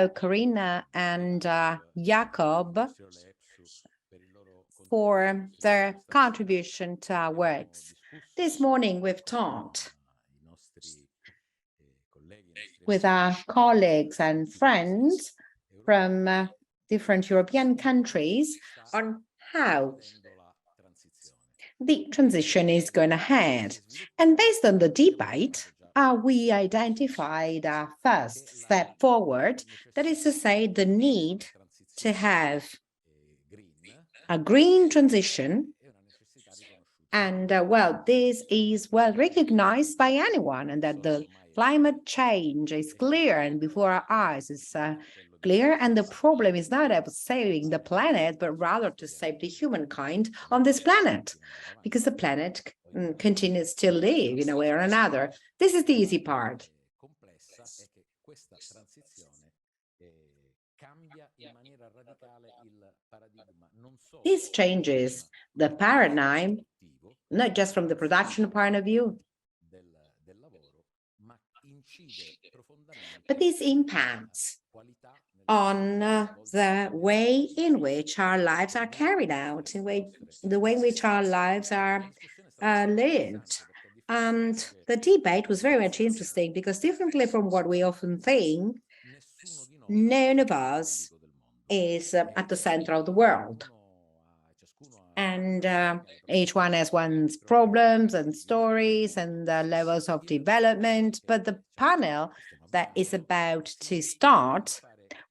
Corinna and Jacob for their contribution to our works. This morning we've talked with our colleagues and friends from different European countries on how the transition is going ahead. And based on the debate, we identified our first step forward, that is to say, the need to have a green transition. And well, this is well recognized by anyone, and that the climate change is clear and before our eyes is clear. And the problem is not about saving the planet, but rather to save the humankind on this planet, because the planet continues to live in a way or another. This is the easy part. This changes the paradigm, not just from the production point of view, but this impacts on the way in which our lives are carried out, the way in which our lives are lived. And the debate was very much interesting because, differently from what we often think, none of us is at the center of the world. And each one has one's problems and stories and levels of development. But the panel that is about to start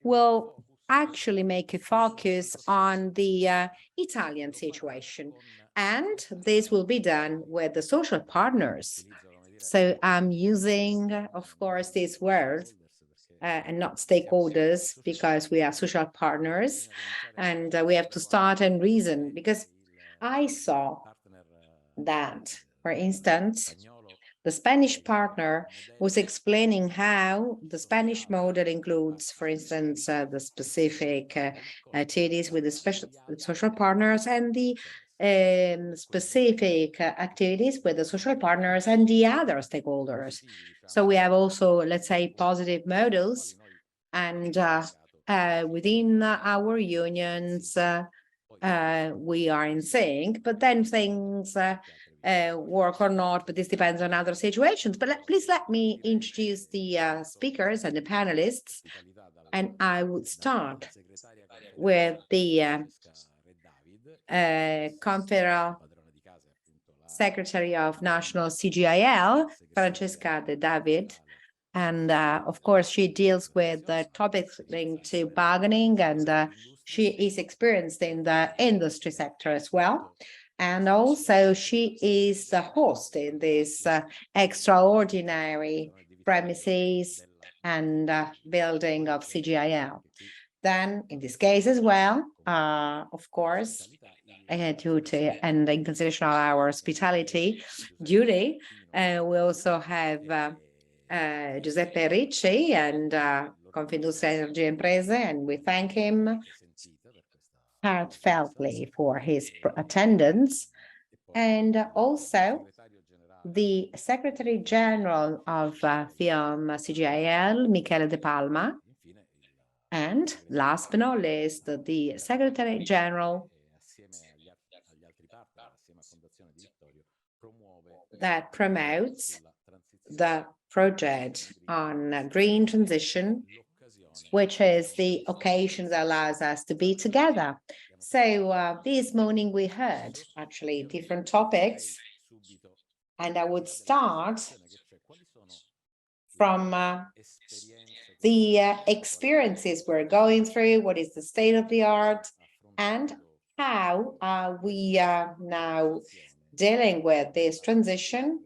will actually make a focus on the Italian situation. And this will be done with the social partners. So I'm using, of course, these words and not stakeholders, because we are social partners and we have to start and reason. Because I saw that, for instance, the Spanish partner was explaining how the Spanish model includes, for instance, the specific activities with the special social partners and the specific activities with the social partners and the other stakeholders. So we have also, let's say, positive models, and within our unions, we are in sync, but then things work or not, but this depends on other situations. But please let me introduce the speakers and the panelists, and I would start with the Confederal Secretary of National CGIL, Francesca De David, and of course she deals with topics linked to bargaining, and she is experienced in the industry sector as well. And also she is the host in this extraordinary premises and building of CGIL. Then in this case as well, of course, due to and in consideration of our hospitality duty, we also have Giuseppe Ricci and Confindustria Energia e Imprese, and we thank him heartfeltly for his attendance. And also the Secretary General of FIOM CGIL, Michele De Palma, and last but not least, the Secretary General that promotes the project on green transition, which is the occasion that allows us to be together. So this morning we heard actually different topics, and I would start from the experiences we're going through, what is the state of the art, and how we are now dealing with this transition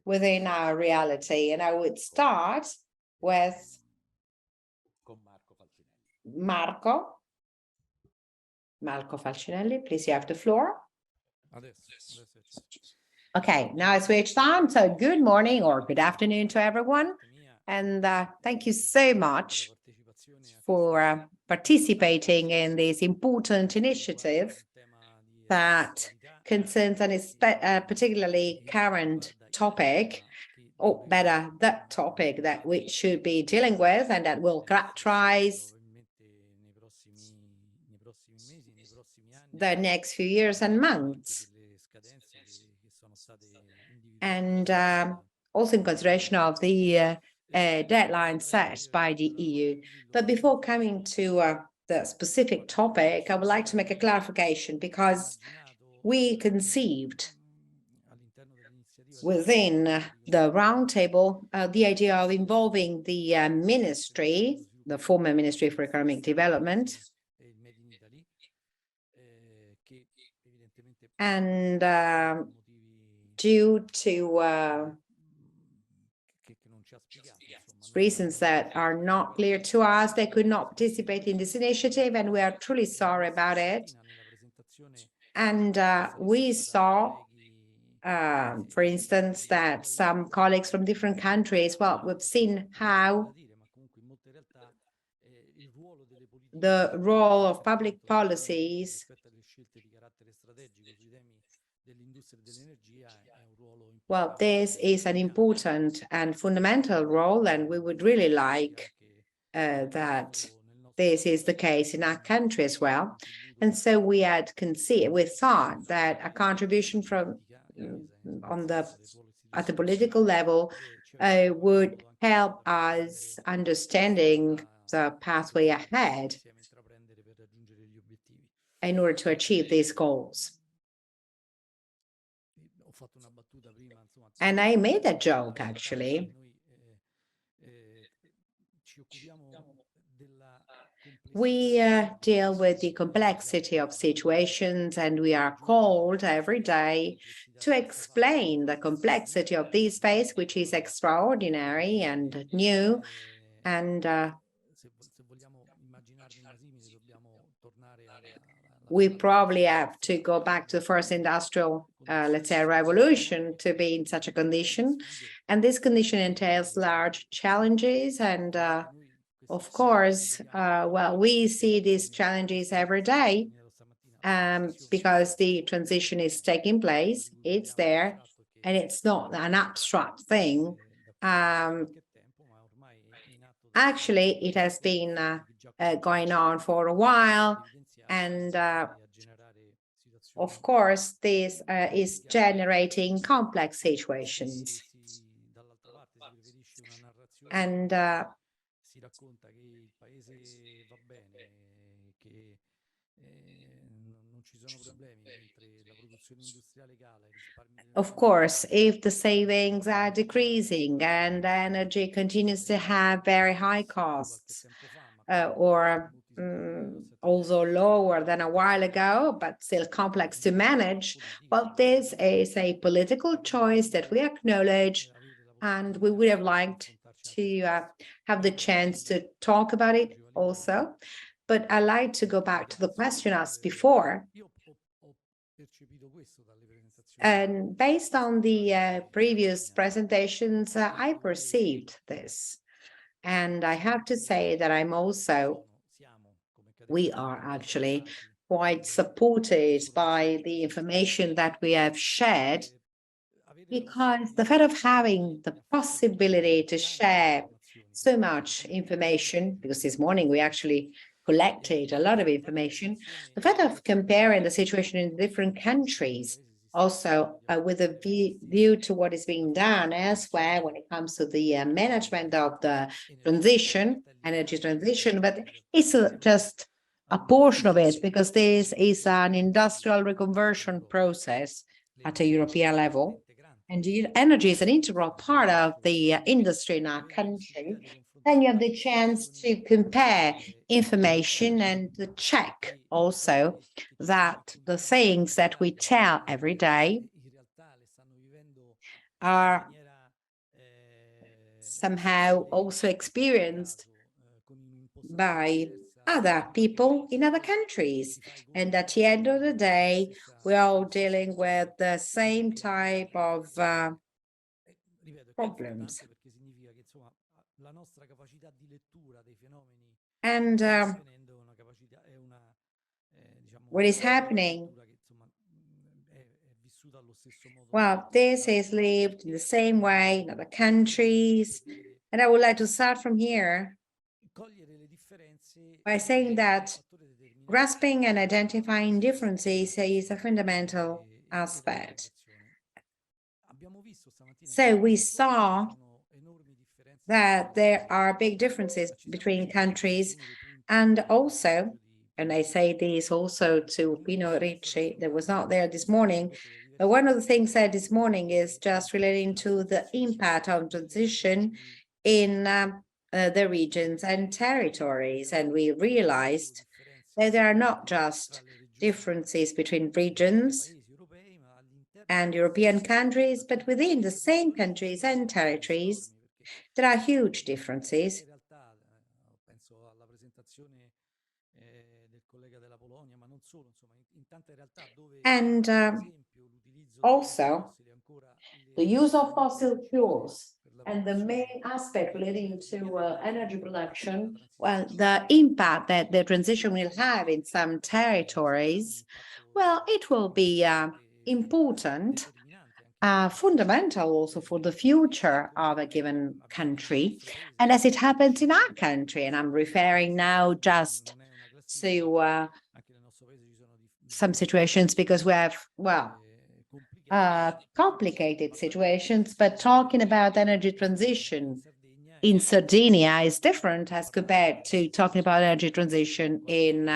within our reality. And I would start with Marco Falcinelli. Please, you have the floor. Okay, now I switched on. So good morning or good afternoon to everyone. And thank you so much for participating in this important initiative that concerns a particularly current topic or better, the topic that we should be dealing with and that will characterize the next few years and months. And also in consideration of the deadline set by the EU. But before coming to the specific topic, I would like to make a clarification, because we conceived within the roundtable the idea of involving the ministry, the former Ministry for Economic Development, and due to reasons that are not clear to us, they could not participate in this initiative, and we are truly sorry about it. And we saw, for instance, that some colleagues from different countries, well, we've seen how the role of public policies, well, this is an important and fundamental role, and we would really like that this is the case in our country as well. And so we thought that a contribution from at the political level would help us understanding the pathway ahead in order to achieve these goals. And I made a joke, actually. We deal with the complexity of situations, and we are called every day to explain the complexity of this space, which is extraordinary and new. And we probably have to go back to the first industrial, let's say, revolution to be in such a condition. And this condition entails large challenges. And of course, well, we see these challenges every day because the transition is taking place. It's there, and it's not an abstract thing. Actually, it has been going on for a while. And of course, this is generating complex situations. And of course, if the savings are decreasing and energy continues to have very high costs, or also lower than a while ago, but still complex to manage, well, this is a political choice that we acknowledge, and we would have liked to have the chance to talk about it also. But I'd like to go back to the question asked before. And based on the previous presentations, I perceived this. And I have to say that we are actually quite supported by the information that we have shared, because the fact of having the possibility to share so much information, because this morning we actually collected a lot of information, the fact of comparing the situation in different countries, also with a view to what is being done elsewhere when it comes to the management of the transition, energy transition, but it's just a portion of it, because this is an industrial reconversion process at a European level. And energy is an integral part of the industry in our country. Then you have the chance to compare information and to check also that the things that we tell every day are somehow also experienced by other people in other countries. And at the end of the day, we're all dealing with the same type of problems. And what is happening Well, this is lived in the same way in other countries. And I would like to start from here by saying that grasping and identifying differences is a fundamental aspect. So we saw that there are big differences between countries, and also, and I say this also to Pino Ricci, that was not there this morning, but one of the things said this morning is just relating to the impact of transition in the regions and territories. And we realized that there are not just differences between regions and European countries, but within the same countries and territories, there are huge differences. And also, the use of fossil fuels and the main aspect relating to energy production, well, the impact that the transition will have in some territories, well, it will be important, fundamental also for the future of a given country. And as it happens in our country, and I'm referring now just to some situations because we have, well, complicated situations, but talking about energy transition in Sardinia is different as compared to talking about energy transition in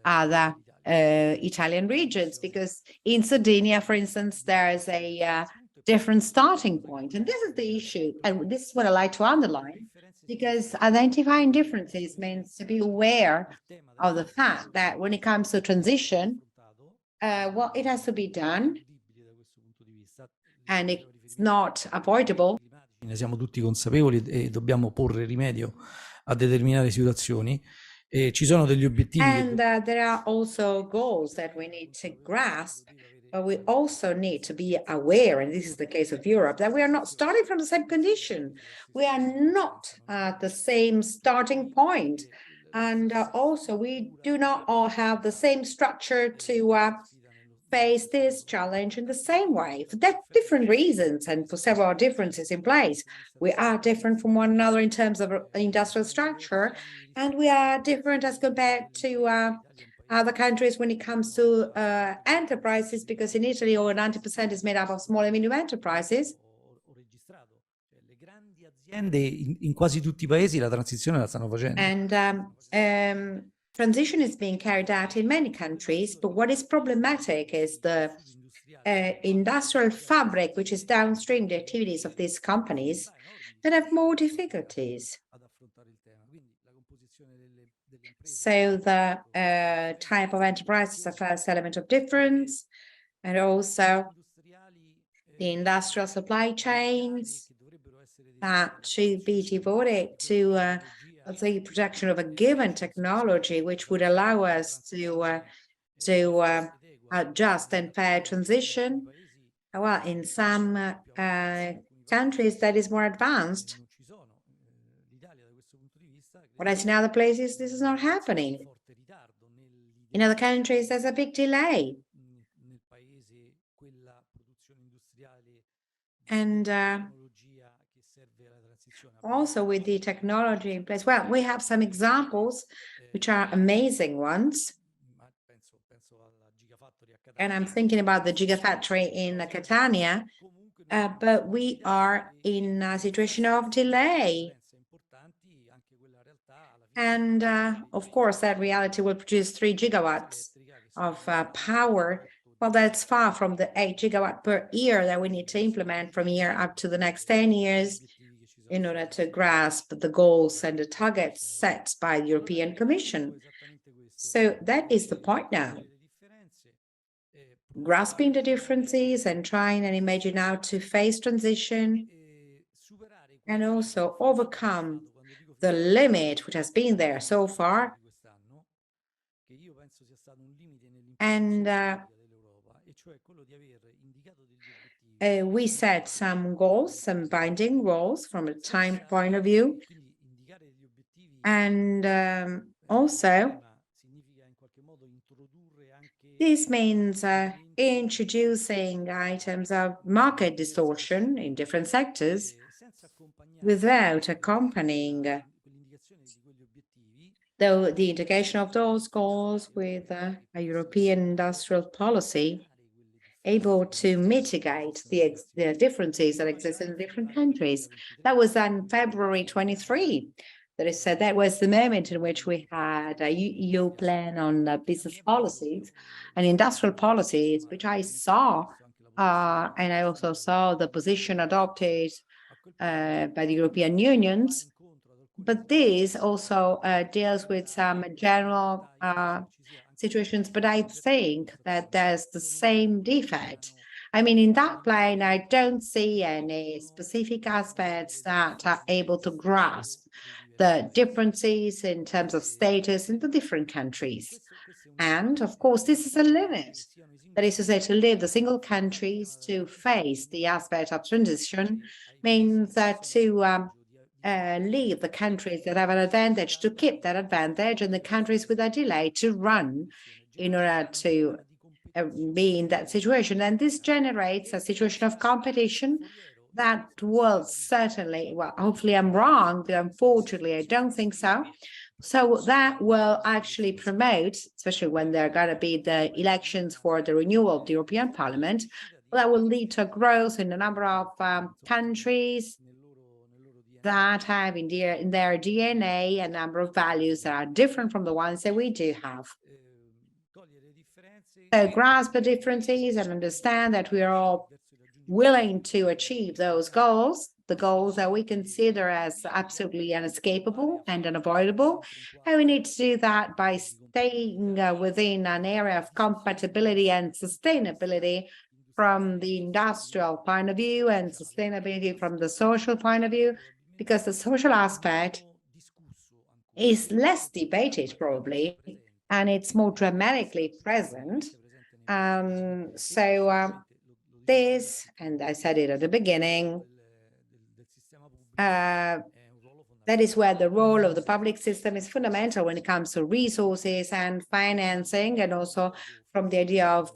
other Italian regions, because in Sardinia, for instance, there is a different starting point. And this is the issue. And this is what I like to underline, because identifying differences means to be aware of the fact that when it comes to transition, well, it has to be done and it's not avoidable. Ne siamo tutti consapevoli e dobbiamo porre rimedio a determinate situazioni. Ci sono degli obiettivi. And there are also goals that we need to grasp, but we also need to be aware, and this is the case of Europe, that we are not starting from the same condition. We are not at the same starting point. And also, we do not all have the same structure to face this challenge in the same way for different reasons and for several differences in place. We are different from one another in terms of industrial structure, and we are different as compared to other countries when it comes to enterprises, because in Italy over 90% is made up of small and medium enterprises. In quasi tutti i paesi la transizione la stanno facendo. And transition is being carried out in many countries, but what is problematic is the industrial fabric, which is downstream the activities of these companies that have more difficulties. So the type of enterprise is the first element of difference, and also the industrial supply chains that should be devoted to the protection of a given technology, which would allow us to just and fair transition. Well, in some countries that is more advanced, whereas in other places this is not happening. In other countries, there's a big delay. And also with the technology in place, well, we have some examples which are amazing ones. And I'm thinking about the gigafactory in Catania, but we are in a situation of delay. And of course, that reality will produce 3 gigawatts of power. Well, that's far from the 8 gigawatt per year that we need to implement from here up to the next 10 years in order to grasp the goals and the targets set by the European Commission. So that is the point now. Grasping the differences and trying and imagine how to face transition and also overcome the limit which has been there so far. And we set some goals, some binding goals from a time point of view. And also, this means introducing items of market distortion in different sectors without accompanying the indication of those goals with a European industrial policy able to mitigate the differences that exist in different countries. That was on February 23. That is said that was the moment in which we had a EU plan on business policies and industrial policies, which I saw, and I also saw the position adopted by the European Unions. But this also deals with some general situations, but I think that there's the same defect. I mean, in that plane, I don't see any specific aspects that are able to grasp the differences in terms of status in the different countries. And of course, this is a limit. That is to say, to leave the single countries to face the aspect of transition means that to leave the countries that have an advantage to keep that advantage and the countries with a delay to run in order to be in that situation. And this generates a situation of competition that will certainly, well, hopefully I'm wrong, but unfortunately I don't think so. So that will actually promote, especially when there are going to be the elections for the renewal of the European Parliament, that will lead to growth in a number of countries that have in their DNA a number of values that are different from the ones that we do have. So grasp the differences and understand that we are all willing to achieve those goals, the goals that we consider as absolutely inescapable and unavoidable. And we need to do that by staying within an area of compatibility and sustainability from the industrial point of view and sustainability from the social point of view, because the social aspect is less debated probably, and it's more dramatically present. This, and I said it at the beginning, that is where the role of the public system is fundamental when it comes to resources and financing, and also from the idea of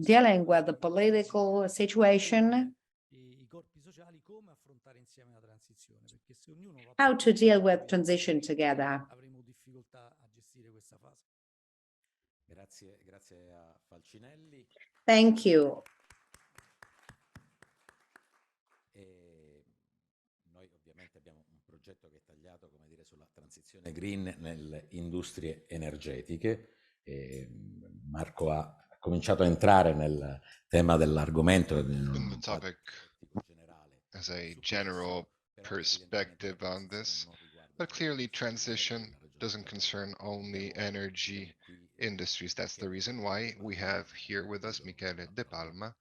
dealing with the political situation, how to deal with transition together. Thank you. Noi ovviamente abbiamo un progetto che è tagliato, come dire, sulla transizione green nelle industrie energetiche. Marco ha cominciato a entrare nel tema dell'argomento in the topic as a general perspective on this, but clearly transition doesn't concern only energy industries. That's the reason why we have here with us Michele De Palma,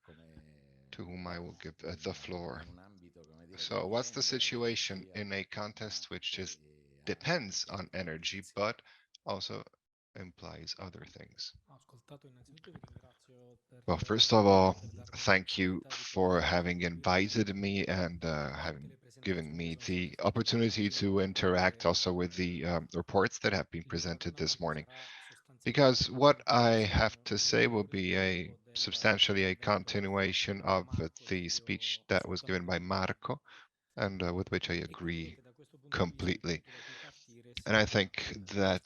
to whom I will give the floor. So what's the situation in a context which just depends on energy, but also implies other things? Well, first of all, thank you for having invited me and having given me the opportunity to interact also with the reports that have been presented this morning. Because what I have to say will be substantially a continuation of the speech that was given by Marco, and with which I agree completely. And I think that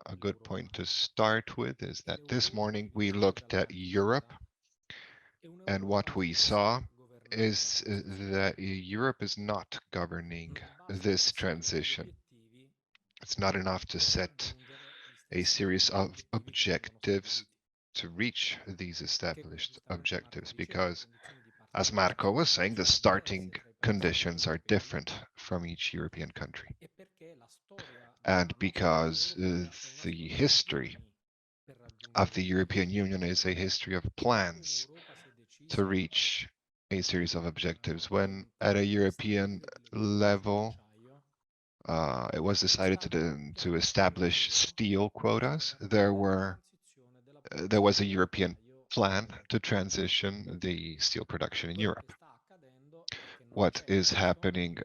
a good point to start with is that this morning we looked at Europe, and what we saw is that Europe is not governing this transition. It's not enough to set a series of objectives to reach these established objectives, because, as Marco was saying, the starting conditions are different from each European country. And because the history of the European Union is a history of plans to reach a series of objectives. When at a European level, it was decided to establish steel quotas, there was a European plan to transition the steel production in Europe. What is happening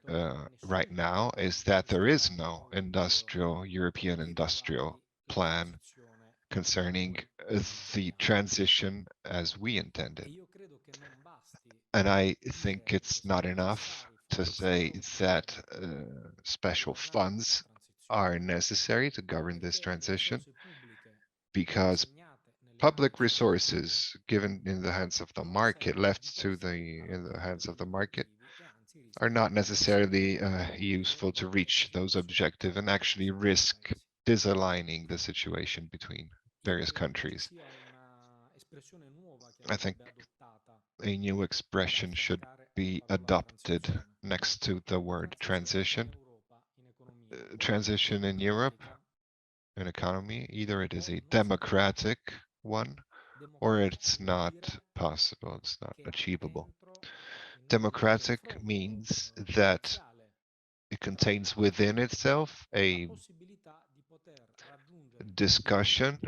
right now is that there is no European industrial plan concerning the transition as we intended. And I think it's not enough to say that special funds are necessary to govern this transition, because public resources given in the hands of the market, left to in the hands of the market, are not necessarily useful to reach those objectives, and actually risk disaligning the situation between various countries. I think a new expression should be adopted next to the word transition. Transition in Europe, an economy, either it is a democratic one or it's not possible, it's not achievable. Democratic means that it contains within itself a discussion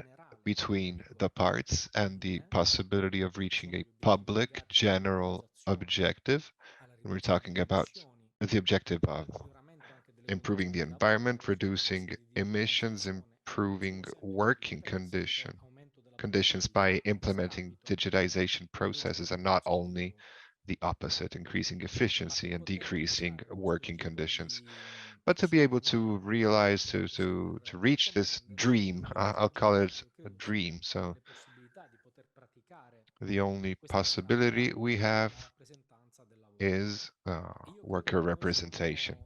between the parts and the possibility of reaching a public general objective. And we're talking about the objective of improving the environment, reducing emissions, improving working conditions by implementing digitization processes, and not only the opposite, increasing efficiency and decreasing working conditions. But to be able to realize, to reach this dream, I'll call it a dream. So the only possibility we have is worker representation.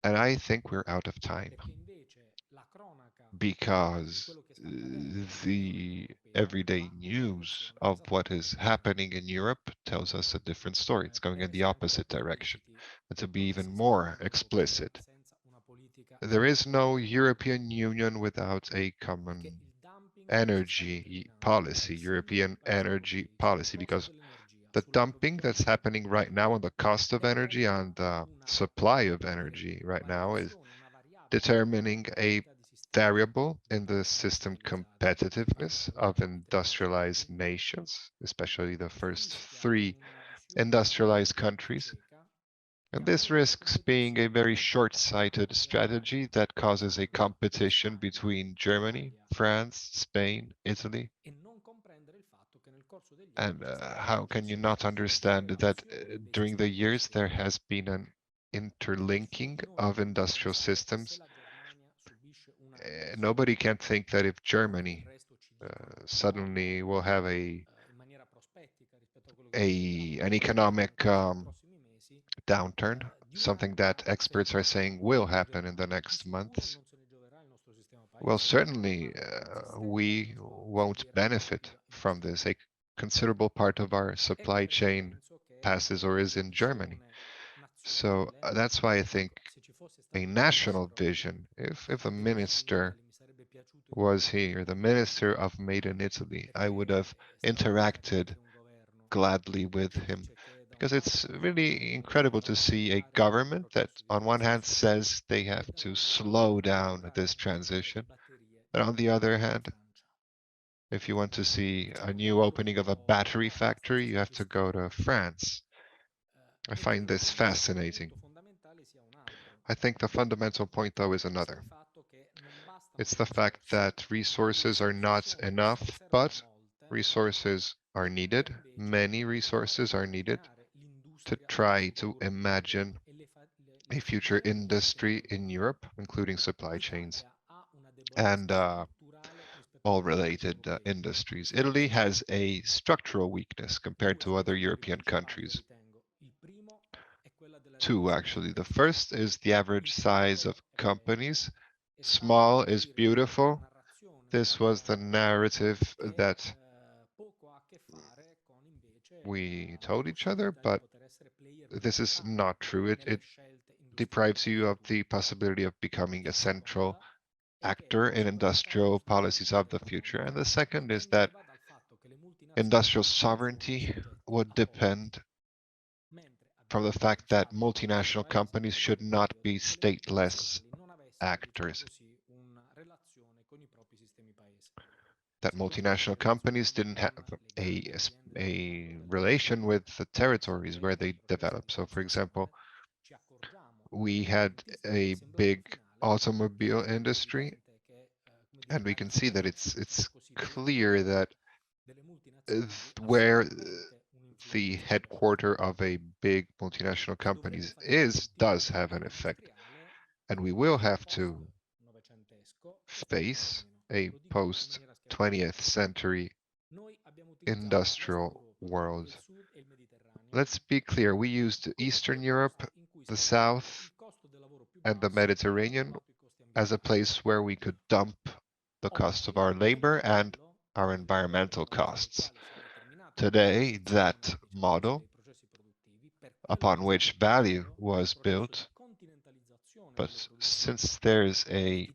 And I think we're out of time, because the everyday news of what is happening in Europe tells us a different story. It's going in the opposite direction. And to be even more explicit, there is no European Union without a common energy policy, European energy policy, because the dumping that's happening right now on the cost of energy, on the supply of energy right now, is determining a variable in the system competitiveness of industrialized nations, especially the first three industrialized countries. And this risks being a very short-sighted strategy that causes a competition between Germany, France, Spain, Italy. And how can you not understand that during the years there has been an interlinking of industrial systems? Nobody can think that if Germany suddenly will have an economic downturn, something that experts are saying will happen in the next months. Well, certainly we won't benefit from this. A considerable part of our supply chain passes or is in Germany. So that's why I think a national vision, if a minister was here, the minister of Made in Italy, I would have interacted gladly with him, because it's really incredible to see a government that on one hand says they have to slow down this transition, but on the other hand, if you want to see a new opening of a battery factory, you have to go to France. I find this fascinating. I think the fundamental point, though, is another. It's the fact that resources are not enough, but resources are needed. Many resources are needed to try to imagine a future industry in Europe, including supply chains and all related industries. Italy has a structural weakness compared to other European countries. Two, actually. The first is the average size of companies. Small is beautiful. This was the narrative that we told each other, but this is not true. It deprives you of the possibility of becoming a central actor in industrial policies of the future. And the second is that industrial sovereignty would depend from the fact that multinational companies should not be stateless actors. That multinational companies didn't have a relation with the territories where they develop. So, for example, we had a big automobile industry And we can see that it's clear that where the headquarter of a big multinational companies does have an effect. And we will have to face a post 20th century industrial world. Let's be clear, we used Eastern Europe, the South, and the Mediterranean as a place where we could dump the cost of our labor and our environmental costs. Today, that model upon which value was built, but since there's a,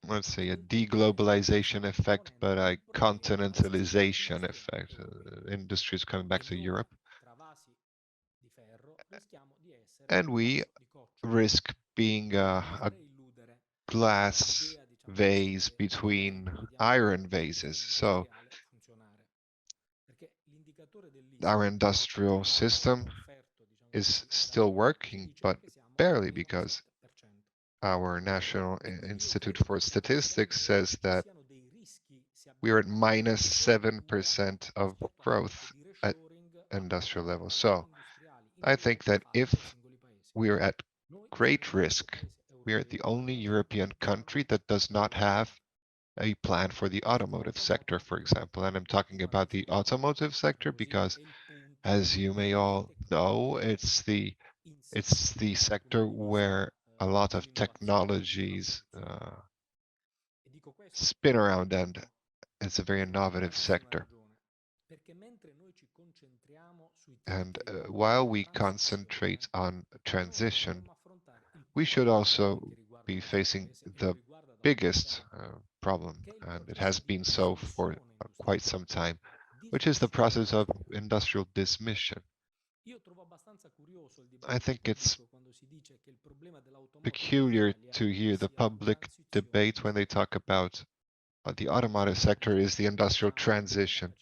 let's say, a deglobalization effect, but a continentalization effect, industries coming back to Europe, and we risk being a glass vase between iron vases. So our industrial system is still working, but barely, because our National Institute for Statistics says that we are at -7% of growth at industrial level. So I think that if we are at great risk, we are the only European country that does not have a plan for the automotive sector, for example. And I'm talking about the automotive sector because, as you may all know, it's the sector where a lot of technologies spin around, and it's a very innovative sector. And while we concentrate on transition, we should also be facing the biggest problem, and it has been so for quite some time, which is the process of industrial dismission. I think it's peculiar to hear the public debate when they talk about the automotive sector is the industrial transition.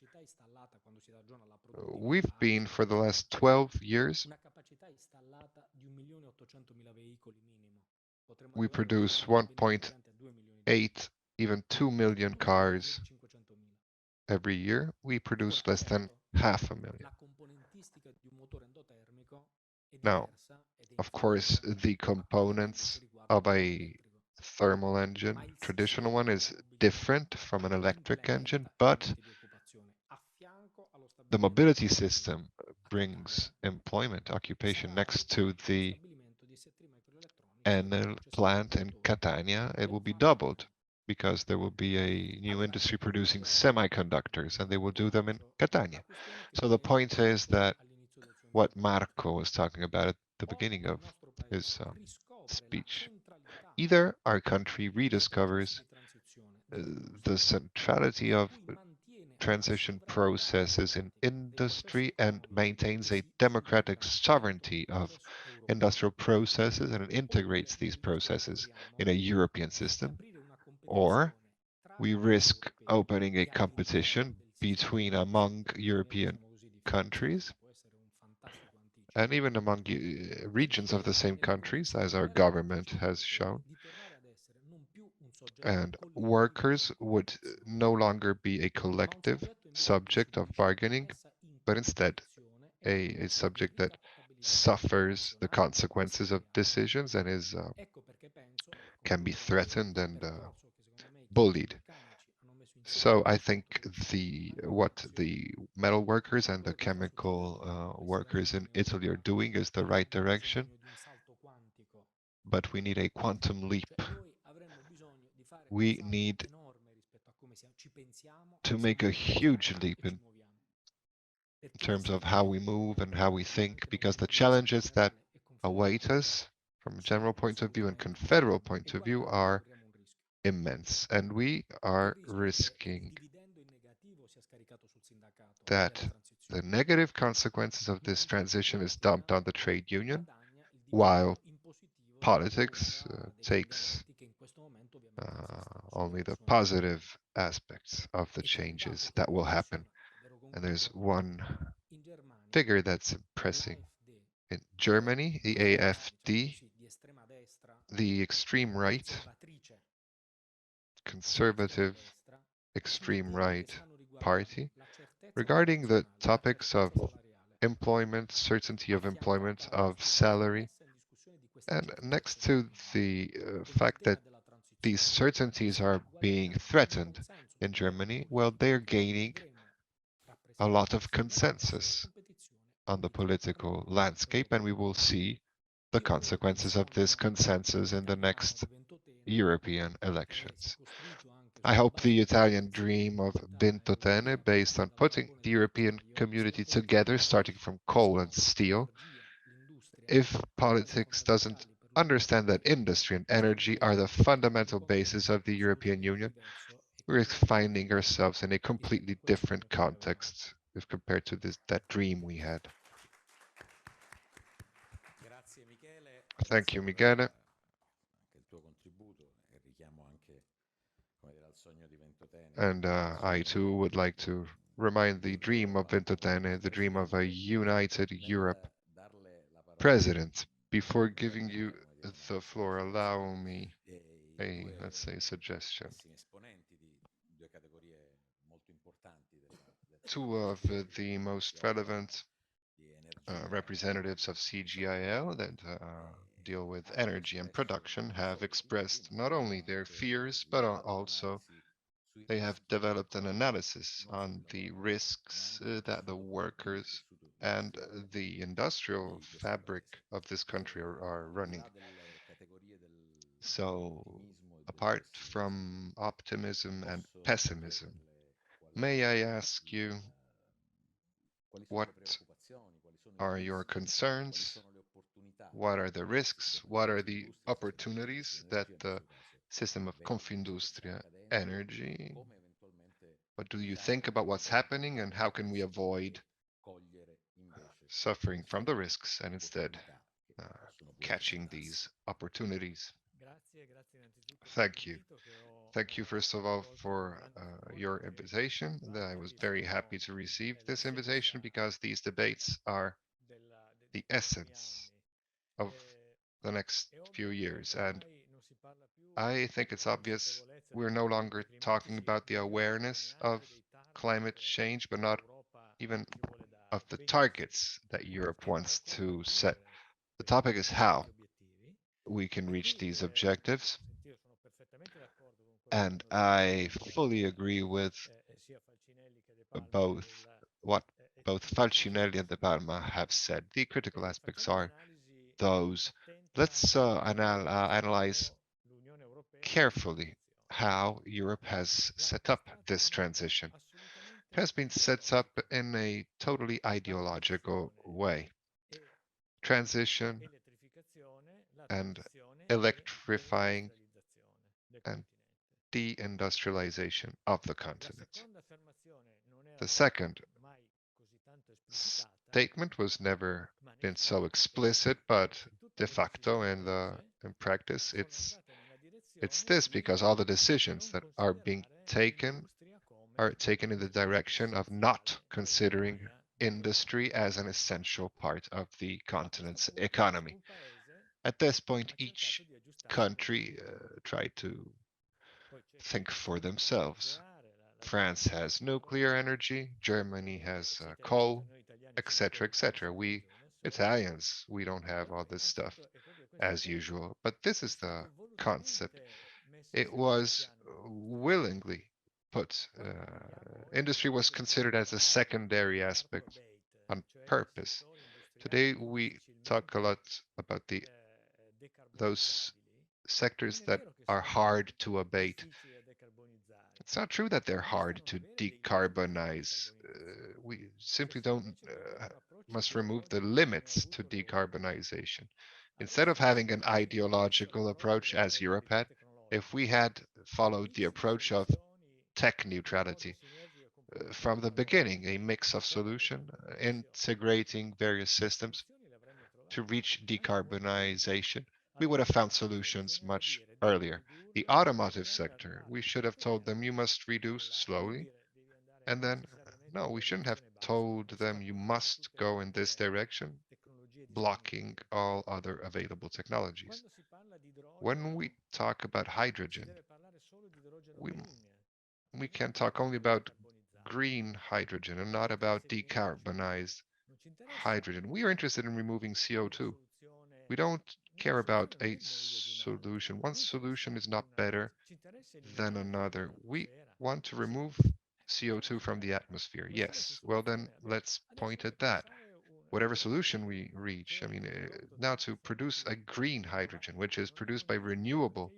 We've been, for the last 12 years, we produce 1.8, even 2 million cars every year. We produce less than 500,000. Now, of course, the components of a thermal engine, traditional one, is different from an electric engine, but the mobility system brings employment, occupation. Next to the Enel plant in Catania, it will be doubled because there will be a new industry producing semiconductors, and they will do them in Catania. So the point is that what Marco was talking about at the beginning of his speech, either our country rediscovers the centrality of transition processes in industry and maintains a democratic sovereignty of industrial processes, and it integrates these processes in a European system, or we risk opening a competition among European countries and even among regions of the same countries, as our government has shown. And workers would no longer be a collective subject of bargaining, but instead a subject that suffers the consequences of decisions and can be threatened and bullied. So I think what the metal workers and the chemical workers in Italy are doing is the right direction, but we need a quantum leap. We need to make a huge leap in terms of how we move and how we think, because the challenges that await us from a general point of view and confederal point of view are immense, and we are risking that the negative consequences of this transition is dumped on the trade union, while politics takes only the positive aspects of the changes that will happen. And there's one figure that's impressing. In Germany, the AfD, the extreme right, conservative, extreme right party regarding the topics of employment, certainty of employment, of salary, and next to the fact that these certainties are being threatened in Germany, well, they're gaining a lot of consensus on the political landscape, and we will see the consequences of this consensus in the next European elections. I hope the Italian dream of Ventotene, based on putting the European community together, starting from coal and steel, if politics doesn't understand that industry and energy are the fundamental basis of the European Union, we're finding ourselves in a completely different context if compared to that dream we had. Thank you, Michele. And I too would like to remind the dream of Ventotene, the dream of a united Europe. President, before giving you the floor, allow me a, let's say, suggestion. Two of the most relevant representatives of CGIL that deal with energy and production have expressed not only their fears, but also they have developed an analysis on the risks that the workers and the industrial fabric of this country are running. So, apart from optimism and pessimism, may I ask you, what are your concerns? What are the risks? What are the opportunities that the system of Confindustria energy? What do you think about what's happening, and how can we avoid suffering from the risks and instead catching these opportunities? Thank you. Thank you, first of all, for your invitation. I was very happy to receive this invitation because these debates are the essence of the next few years. And I think it's obvious we're no longer talking about the awareness of climate change, but not even of the targets that Europe wants to set. The topic is how we can reach these objectives. And I fully agree with what both Falcinelli and De Palma have said. The critical aspects are those. Let's analyze carefully how Europe has set up this transition. It has been set up in a totally ideological way. Transition and electrifying and deindustrialization of the continent. The second statement was never been so explicit, but de facto in practice, it's this, because all the decisions that are being taken are taken in the direction of not considering industry as an essential part of the continent's economy. At this point, each country tried to think for themselves. France has nuclear energy, Germany has coal, etc., etc. We Italians, we don't have all this stuff as usual, but this is the concept. It was willingly put. Industry was considered as a secondary aspect on purpose. Today we talk a lot about those sectors that are hard to abate. It's not true that they're hard to decarbonize. We simply don't must remove the limits to decarbonization. Instead of having an ideological approach as Europe had, if we had followed the approach of tech neutrality from the beginning, a mix of solution, integrating various systems to reach decarbonization, we would have found solutions much earlier. The automotive sector, we should have told them you must reduce slowly. And then, no, we shouldn't have told them you must go in this direction, blocking all other available technologies. When we talk about hydrogen, we we can talk only about green hydrogen and not about decarbonized hydrogen. We are interested in removing CO2. We don't care about a solution. One solution is not better than another. We want to remove CO2 from the atmosphere. Yes. Well, then let's point at that. Whatever solution we reach, I mean, now to produce a green hydrogen, which is produced by renewable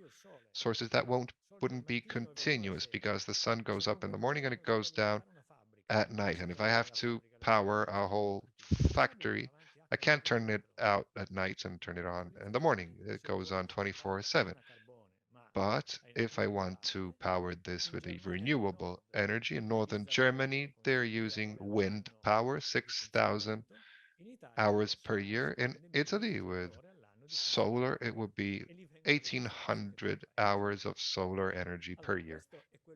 sources, that wouldn't be continuous because the sun goes up in the morning and it goes down at night. And if I have to power a whole factory, I can't turn it out at night and turn it on in the morning. It goes on 24/7. But if I want to power this with a renewable energy, in northern Germany, they're using wind power, 6,000 hours per year. In Italy, with solar, it would be 1,800 hours of solar energy per year.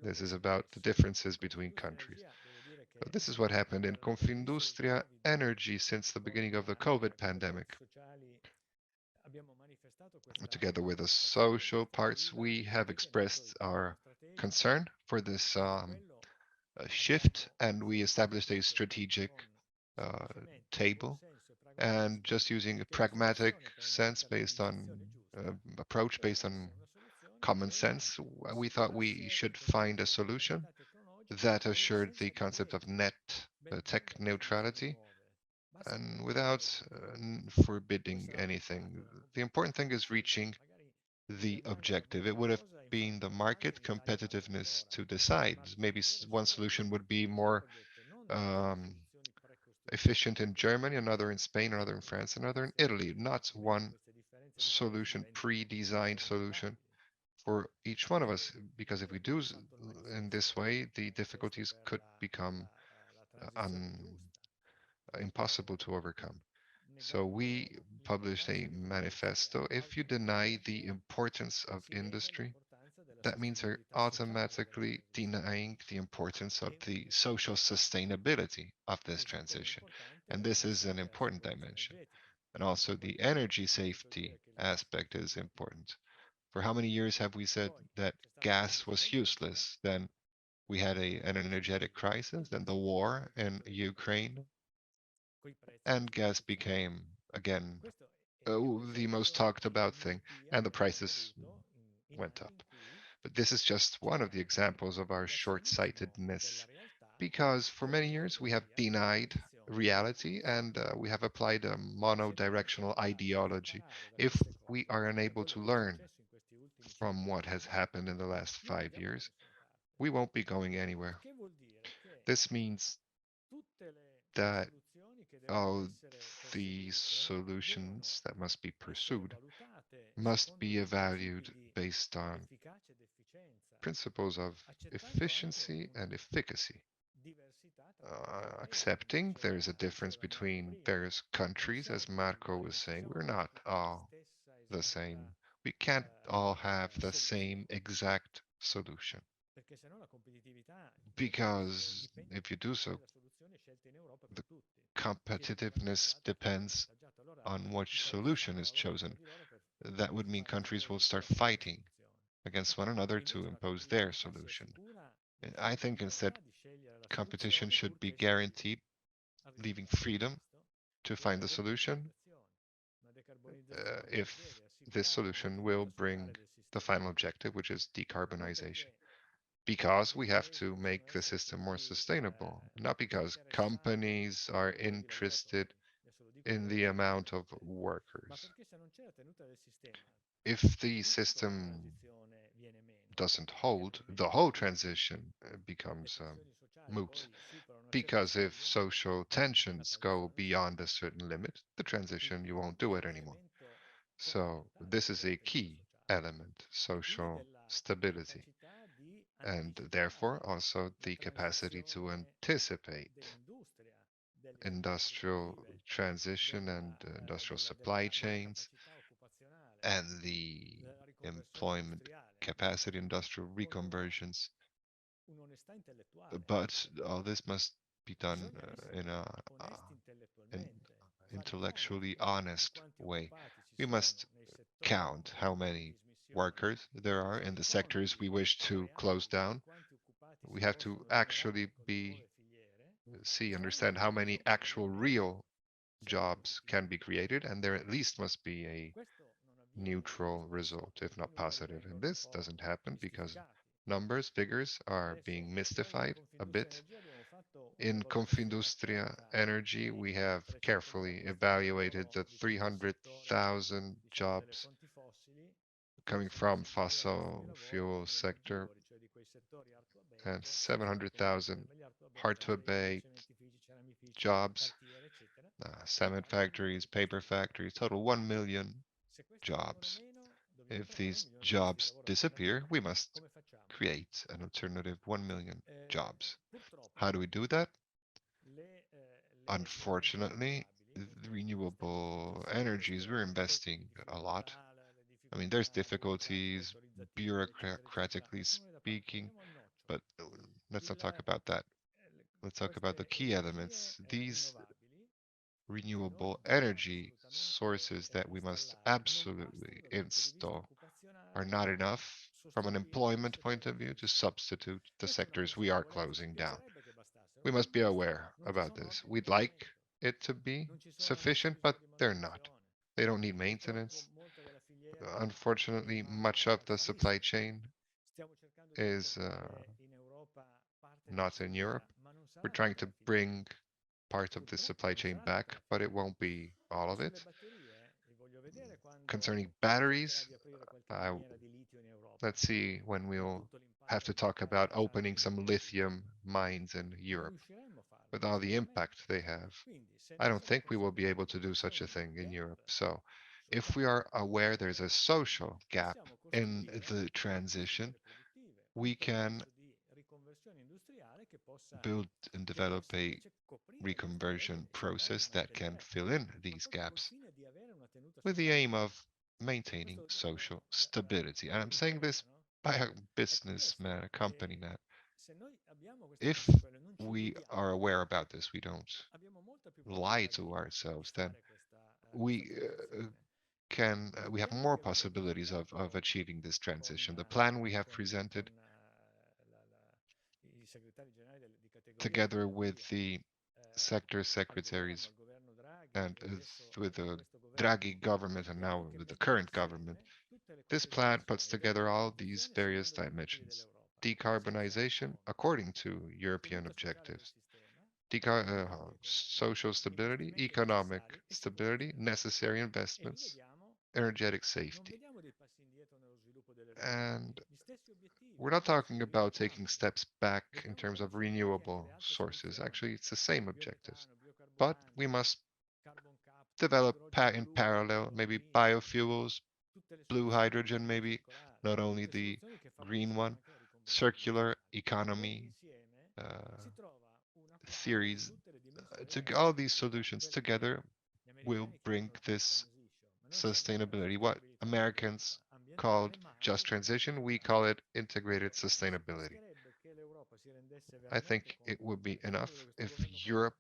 This is about the differences between countries. But this is what happened in Confindustria Energy since the beginning of the COVID pandemic. Together with the social parts, we have expressed our concern for this shift, and we established a strategic uh, table. And just using a pragmatic sense based on approach based on common sense, we thought we should find a solution that assured the concept of net tech neutrality and without forbidding anything. The important thing is reaching the objective. It would have been the market competitiveness to decide. Maybe one solution would be more um, efficient in Germany, another in Spain, another in France, another in Italy, not one solution, pre-designed solution for each one of us. Because if we do in this way, the difficulties could become impossible to overcome. So we published a manifesto. If you deny the importance of industry, that means you're automatically denying the importance of the social sustainability of this transition. And this is an important dimension. And also the energy safety aspect is important. For how many years have we said that gas was useless? Then we had an energetic crisis, then the war in Ukraine, and gas became, again, the most talked about thing, and the prices went up. But this is just one of the examples of our short-sightedness, because for many years we have denied reality and we have applied a monodirectional ideology. If we are unable to learn from what has happened in the last 5 years, we won't be going anywhere. This means that all the solutions that must be pursued must be evaluated based on principles of efficiency and efficacy. Accepting there is a difference between various countries, as Marco was saying, we're not all the same. We can't all have the same exact solution. Because if you do so, the competitiveness depends on which solution is chosen. That would mean countries will start fighting against one another to impose their solution. I think instead competition should be guaranteed, leaving freedom to find the solution if this solution will bring the final objective, which is decarbonization. Because we have to make the system more sustainable, not because companies are interested in the amount of workers. If the system doesn't hold, the whole transition becomes moot. Because if social tensions go beyond a certain limit, the transition, you won't do it anymore. So this is a key element, social stability, and therefore also the capacity to anticipate industrial transition and industrial supply chains and the employment capacity, industrial reconversions. But all this must be done in an intellectually honest way. We must count how many workers there are in the sectors we wish to close down. We have to actually understand how many actual real jobs can be created, and there at least must be a neutral result, if not positive. And this doesn't happen because numbers, figures are being mystified a bit. In Confindustria Energy, we have carefully evaluated the 300,000 jobs coming from fossil fuel sector and 700,000 hard to abate jobs, cement factories, paper factories, total 1 million jobs. If these jobs disappear, we must create an alternative 1 million jobs. How do we do that? Unfortunately, the renewable energies, we're investing a lot. I mean, there's difficulties, bureaucratically speaking, but let's not talk about that. Let's talk about the key elements. These renewable energy sources that we must absolutely install are not enough from an employment point of view to substitute the sectors we are closing down. We must be aware about this. We'd like it to be sufficient, but they're not. They don't need maintenance. Unfortunately, much of the supply chain is not in Europe. We're trying to bring part of the supply chain back, but it won't be all of it. Concerning batteries, let's see when we'll have to talk about opening some lithium mines in Europe with all the impact they have. I don't think we will be able to do such a thing in Europe. So if we are aware there's a social gap in the transition, we can build and develop a reconversion process that can fill in these gaps with the aim of maintaining social stability. And I'm saying this by a businessman, a company man. If we are aware about this, we don't lie to ourselves, then we we have more possibilities of achieving this transition. The plan we have presented together with the sector secretaries and with the Draghi government and now with the current government, this plan puts together all these various dimensions. Decarbonization according to European objectives. Social stability, economic stability, necessary investments, energetic safety. And we're not talking about taking steps back in terms of renewable sources. Actually, it's the same objectives. But we must develop in parallel, maybe biofuels, blue hydrogen, maybe not only the green one, circular economy theories. All these solutions together will bring this sustainability. What Americans called just transition, we call it integrated sustainability. I think it would be enough if Europe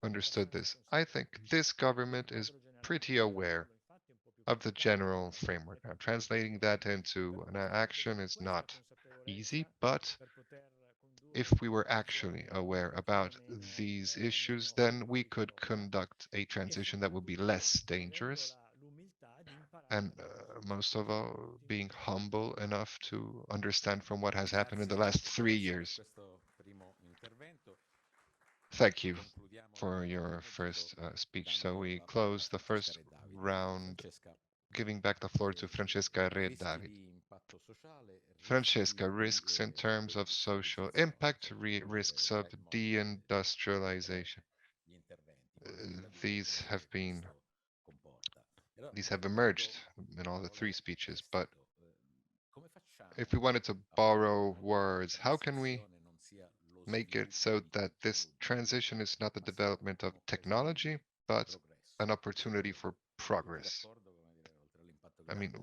understood this. I think this government is pretty aware of the general framework. Now, translating that into an action is not easy, but if we were actually aware about these issues, then we could conduct a transition that would be less dangerous and most of all, being humble enough to understand from what has happened in the last 3 years. Thank you for your first speech. So we close the first round, giving back the floor to Francesca Re-David. Francesca, risks in terms of social impact, risks of deindustrialization. These have emerged in all the three speeches, but if we wanted to borrow words, how can we make it so that this transition is not the development of technology, but an opportunity for progress? I mean,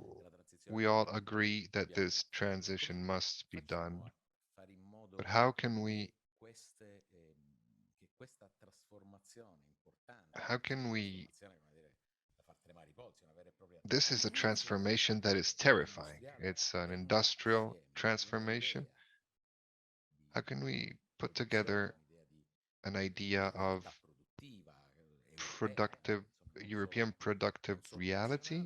we all agree that this transition must be done, but how can we this is a transformation that is terrifying. It's an industrial transformation. How can we put together an idea of productive, European productive reality,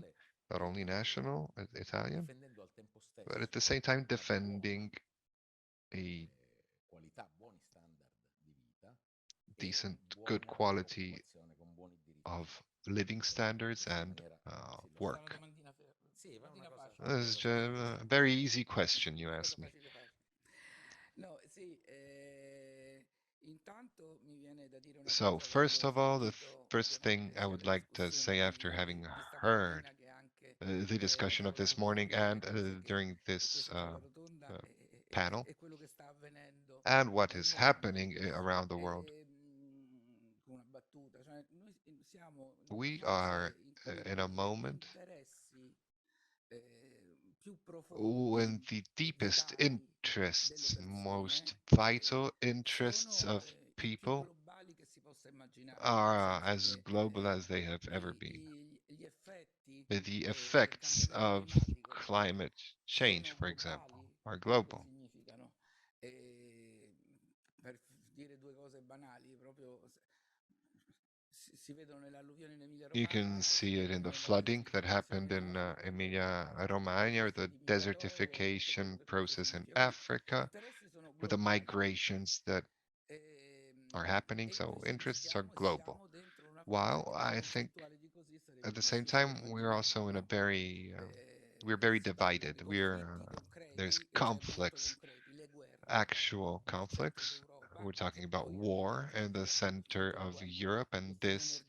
not only national, Italian, but at the same time defending a decent, good quality of living standards and work? This is just a very easy question you asked me. So first of all, the first thing I would like to say after having heard the discussion of this morning and during this panel and what is happening around the world, we are in a moment when the deepest interests, most vital interests of people are as global as they have ever been. The effects of climate change, for example, are global. You can see it in the flooding that happened in Emilia-Romagna, or the desertification process in Africa, with the migrations that are happening. So interests are global. While I think at the same time, we're also in a we're very divided. There's conflicts, actual conflicts. We're talking about war in the center of Europe, and this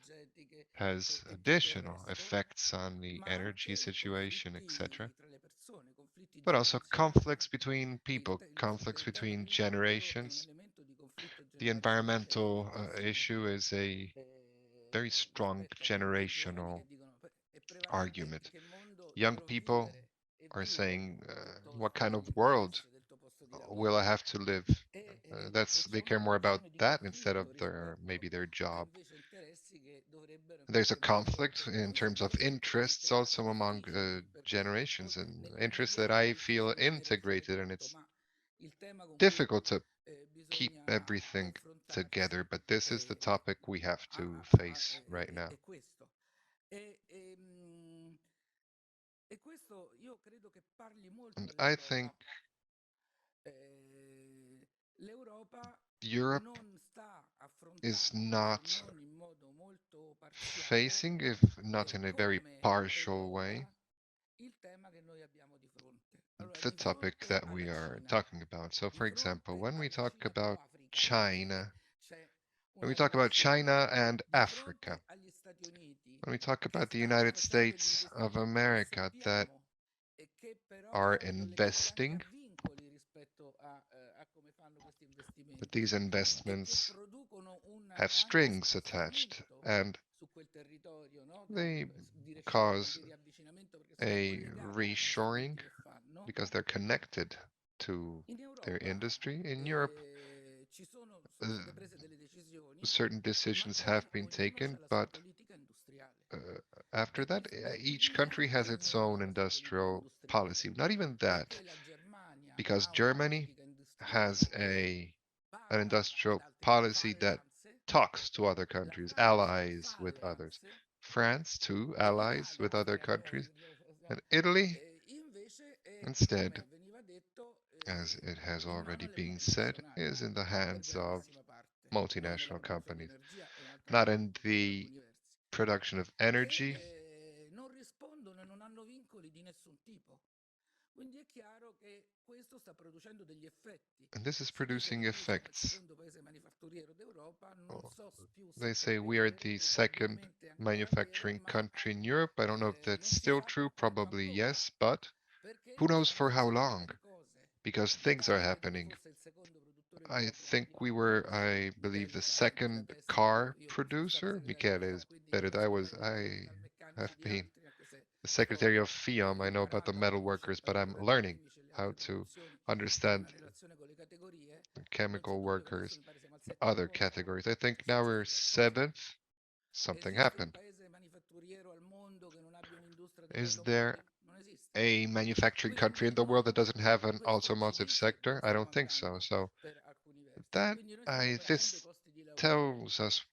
has additional effects on the energy situation, etc. But also conflicts between people, conflicts between generations. The environmental issue is a very strong generational argument. Young people are saying, what kind of world will I have to live? They care more about that instead of maybe their job. There's a conflict in terms of interests also among generations, and interests that I feel integrated, and it's difficult to keep everything together, but this is the topic we have to face right now. And I think Europe is not facing, if not in a very partial way, the topic that we are talking about. So, for example, when we talk about China, when we talk about China and Africa, when we talk about the United States of America that are investing, but these investments have strings attached, and they cause a reshoring because they're connected to their industry. In Europe, certain decisions have been taken, but after that, each country has its own industrial policy. Not even that, because Germany has an industrial policy that talks to other countries, allies with others. France, too, allies with other countries. And Italy, instead, as it has already been said, is in the hands of multinational companies, not in the production of energy. And this is producing effects. They say we are the second manufacturing country in Europe. I don't know if that's still true, probably yes, but who knows for how long? Because things are happening. I think we were, I believe, the second car producer. Michele is better. I have been the secretary of FIOM. I know about the metal workers, but I'm learning how to understand chemical workers, and other categories. I think now we're seventh. Something happened. Is there a manufacturing country in the world that doesn't have an automotive sector? I don't think so. So that this tells us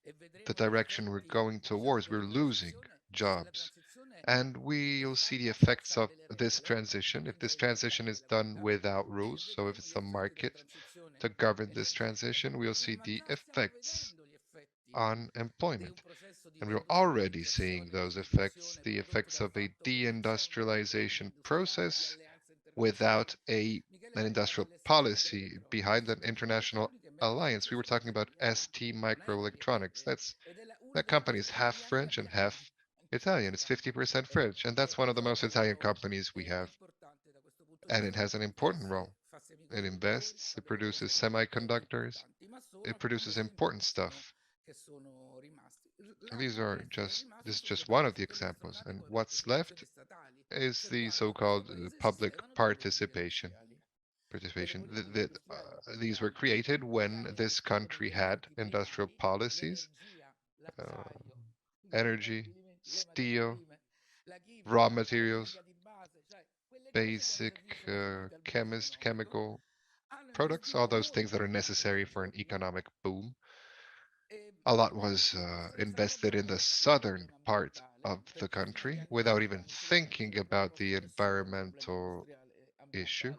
the direction we're going towards. We're losing jobs. And we'll see the effects of this transition. If this transition is done without rules, so if it's the market to govern this transition, we'll see the effects on employment. And we're already seeing those effects, the effects of a deindustrialization process without an industrial policy behind an international alliance. We were talking about ST Microelectronics. That company is half French and half Italian. It's 50% French, and that's one of the most Italian companies we have. And it has an important role. It invests, it produces semiconductors, it produces important stuff. And this is just one of the examples. And what's left is the so-called public participation. These were created when this country had industrial policies, energy, steel, raw materials, basic chemical products, all those things that are necessary for an economic boom. A lot was invested in the southern part of the country without even thinking about the environmental issue.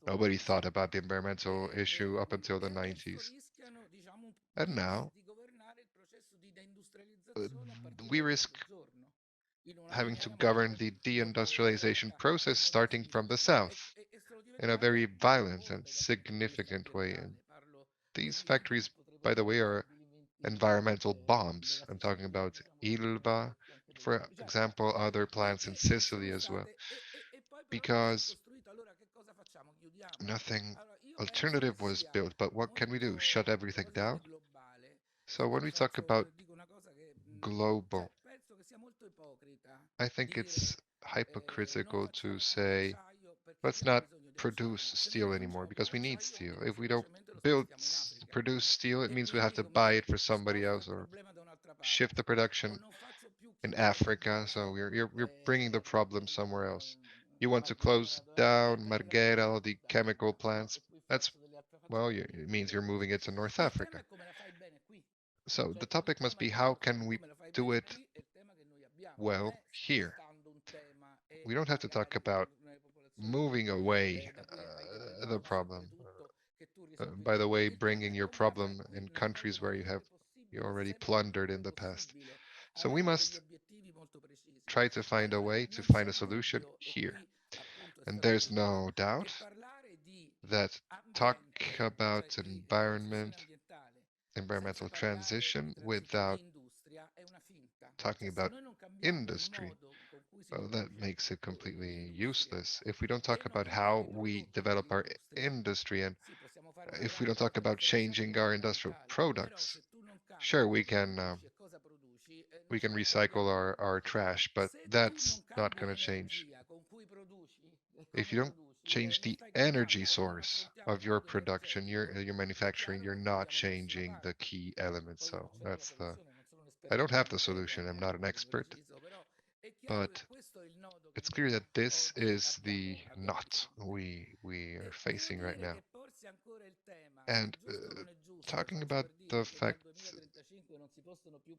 Nobody thought about the environmental issue up until the 90s. And now we risk having to govern the deindustrialization process starting from the south in a very violent and significant way. And these factories, by the way, are environmental bombs. I'm talking about Ilva, for example, other plants in Sicily as well, because nothing alternative was built. But what can we do? Shut everything down? So when we talk about global, I think it's hypocritical to say, let's not produce steel anymore because we need steel. If we don't produce steel, it means we have to buy it for somebody else or shift the production in Africa. So you're bringing the problem somewhere else. You want to close down Marghera, all the chemical plants. It means you're moving it to North Africa. So the topic must be, how can we do it well here? We don't have to talk about moving away the problem. By the way, bringing your problem in countries where you already plundered in the past. So we must try to find a way to find a solution here. And there's no doubt that talk about environmental transition without talking about industry, well, that makes it completely useless. If we don't talk about how we develop our industry and if we don't talk about changing our industrial products, sure, we can recycle our trash, but that's not going to change. If you don't change the energy source of your production, your manufacturing, you're not changing the key elements. So I don't have the solution. I'm not an expert, but it's clear that this is the knot we are facing right now. And talking about the fact,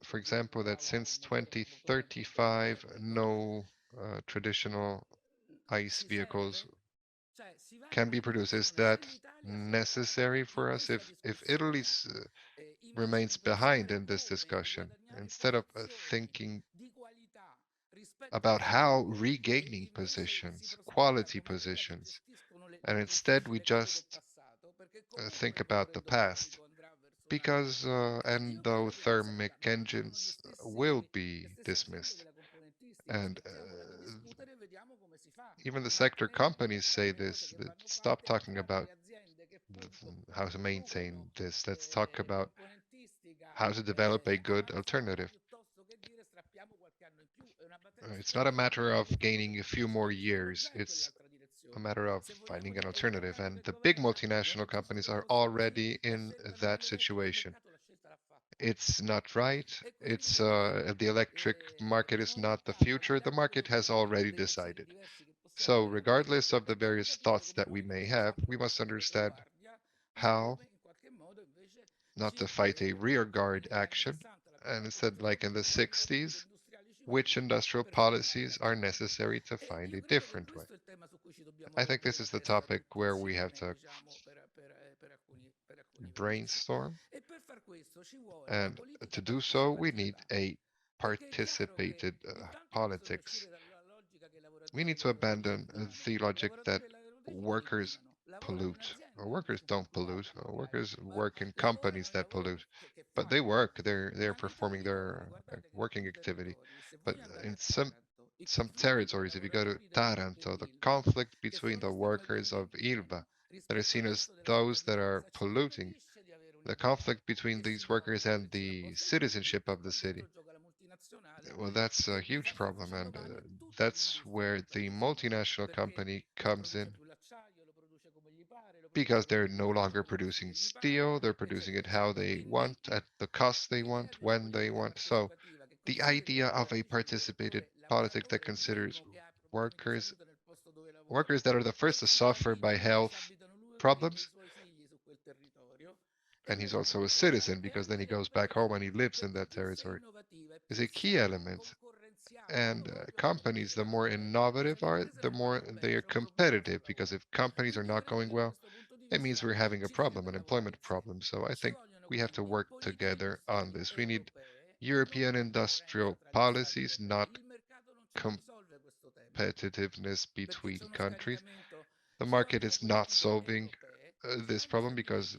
for example, that since 2035, no traditional ICE vehicles can be produced. Is that necessary for us? If Italy remains behind in this discussion, instead of thinking about how regaining positions, quality positions, and instead we just think about the past, because endothermic engines will be dismissed. And even the sector companies say this, that stop talking about how to maintain this. Let's talk about how to develop a good alternative. It's not a matter of gaining a few more years. It's a matter of finding an alternative. And the big multinational companies are already in that situation. it's not right. It's the electric market is not the future. The market has already decided. So regardless of the various thoughts that we may have, we must understand how not to fight a rearguard action, and instead, like in the 60s, which industrial policies are necessary to find a different way. I think this is the topic where we have to brainstorm, and to do so, we need a participated politics. We need to abandon the logic that workers pollute. Workers don't pollute. Workers work in companies that pollute, but they work. They're performing their working activity. But in some territories, if you go to Taranto, the conflict between the workers of Ilva that are seen as those that are polluting, the conflict between these workers and the citizenship of the city. Well, that's a huge problem, and that's where the multinational company comes in because they're no longer producing steel, they're producing it how they want, at the cost they want, when they want. So the idea of a participated politics that considers workers, workers that are the first to suffer by health problems, and he's also a citizen because then he goes back home and he lives in that territory, is a key element. And companies, the more innovative are, the more they are competitive, because if companies are not going well, it means we're having a problem, an employment problem. So I think we have to work together on this. We need European industrial policies, not competitiveness between countries. The market is not solving this problem because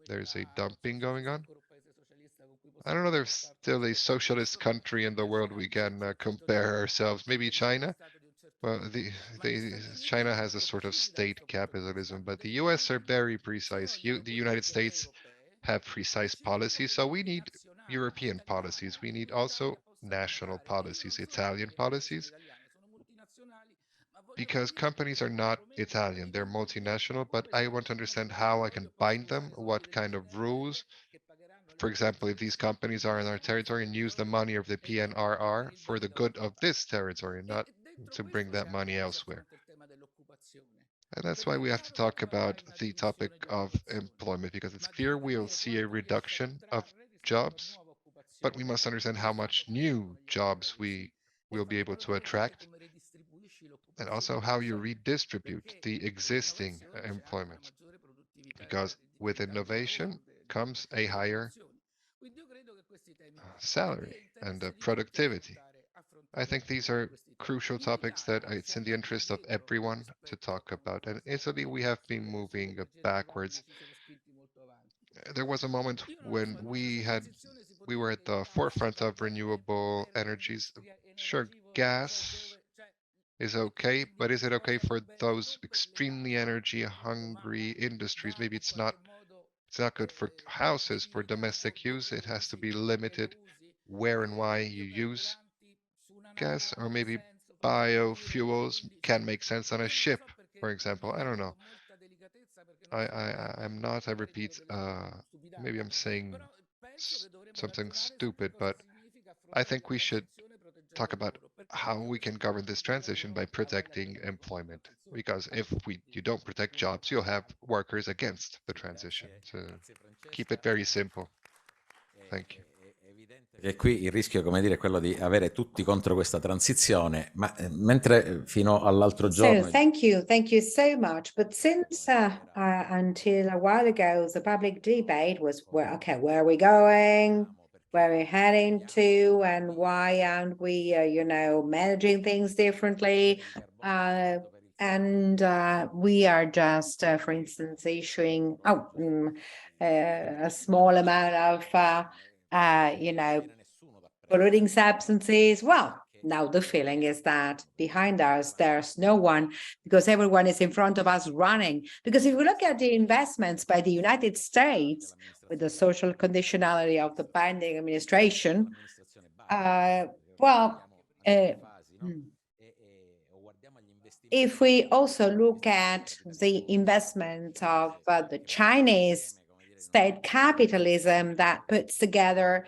there's a dumping going on. I don't know, there's still a socialist country in the world we can compare ourselves. Maybe China. Well, China has a sort of state capitalism, but the US are very precise. The United States have precise policies, so we need European policies. We need also national policies, Italian policies, because companies are not Italian, they're multinational, but I want to understand how I can bind them, what kind of rules. For example, if these companies are in our territory and use the money of the PNRR for the good of this territory, not to bring that money elsewhere. And that's why we have to talk about the topic of employment, because it's clear we'll see a reduction of jobs, but we must understand how much new jobs we will be able to attract, and also how you redistribute the existing employment, because with innovation comes a higher salary and productivity. I think these are crucial topics that it's in the interest of everyone to talk about. And in Italy, we have been moving backwards. There was a moment when we were at the forefront of renewable energies. Sure, gas is okay, but is it okay for those extremely energy hungry industries? Maybe it's not good for houses, for domestic use. It has to be limited where and why you use gas, or maybe biofuels can make sense on a ship, for example. I don't know. I'm not, I repeat, maybe I'm saying something stupid, but I think we should talk about how we can govern this transition by protecting employment. Because if you don't protect jobs, you'll have workers against the transition. To keep it very simple. Thank you. Che qui il rischio, come dire, è quello di avere tutti contro questa transizione, ma mentre fino all'altro giorno... So thank you so much. But since until a while ago, the public debate was, where are we going? Where are we heading to? And why aren't we, managing things differently? And we are just, for instance, issuing a small amount of, polluting substances. Well, now the feeling is that behind us, there's no one, because everyone is in front of us running. Because if we look at the investments by the United States with the social conditionality of the Biden administration, if we also look at the investment of the Chinese state capitalism that puts together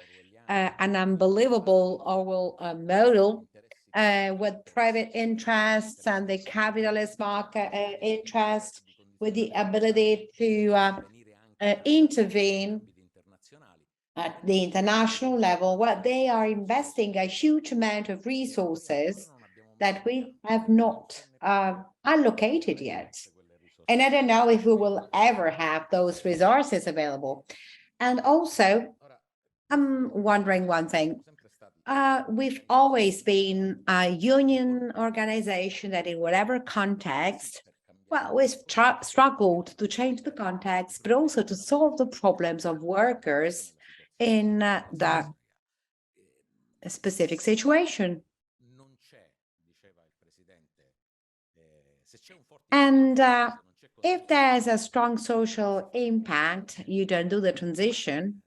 an unbelievable Orwell model with private interests and the capitalist market interest, with the ability to intervene at the international level. What they are investing a huge amount of resources that we have not allocated yet. And I don't know if we will ever have those resources available. And also, I'm wondering one thing. We've always been a union organization that in whatever context, well, we've struggled to change the context, but also to solve the problems of workers in the specific situation. And if there's a strong social impact, you don't do the transition.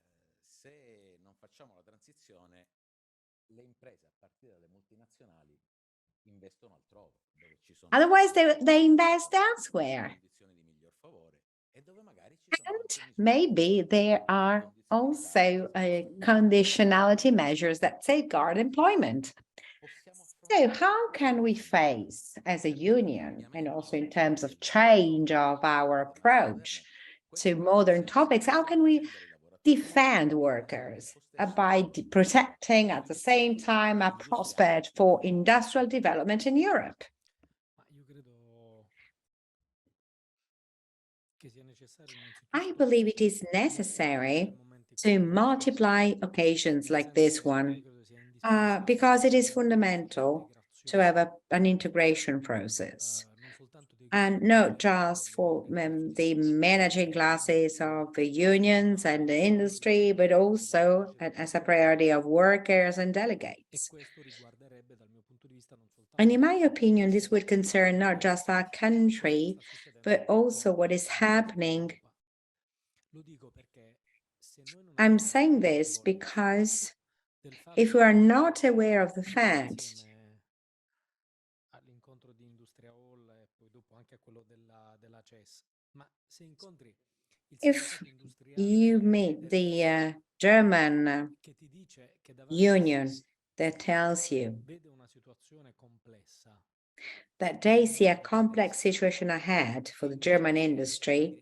Otherwise, they invest elsewhere. And maybe there are also conditionality measures that safeguard employment. So how can we face as a union, and also in terms of change of our approach to modern topics, how can we defend workers by protecting at the same time a prospect for industrial development in Europe? I believe it is necessary to multiply occasions like this one, because it is fundamental to have an integration process. And not just for the managing classes of the unions and the industry, but also as a priority of workers and delegates. And in my opinion, this would concern not just our country, but also what is happening. I'm saying this because if we are not aware of the fact if you meet the German union that tells you that they see a complex situation ahead for the German industry,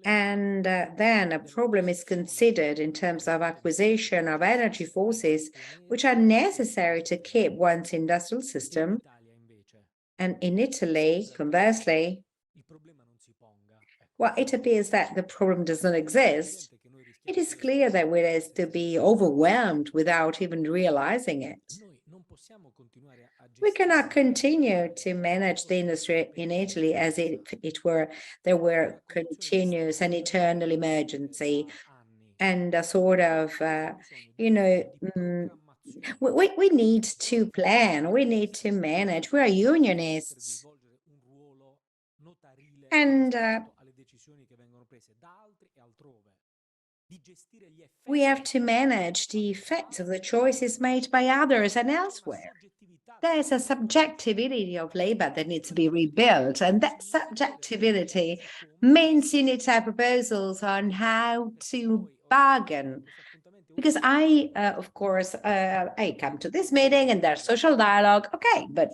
and then a problem is considered in terms of acquisition of energy forces, which are necessary to keep one's industrial system. And in Italy, conversely, well, it appears that the problem does not exist. It is clear that we are to be overwhelmed without even realizing it. We cannot continue to manage the industry in Italy as if there were continuous and eternal emergency and a sort of, we need to plan, we need to manage. We are unionists. And we have to manage the effects of the choices made by others and elsewhere. There's a subjectivity of labor that needs to be rebuilt, and that subjectivity means you need to have proposals on how to bargain. Because of course, I come to this meeting and there's social dialogue, okay, but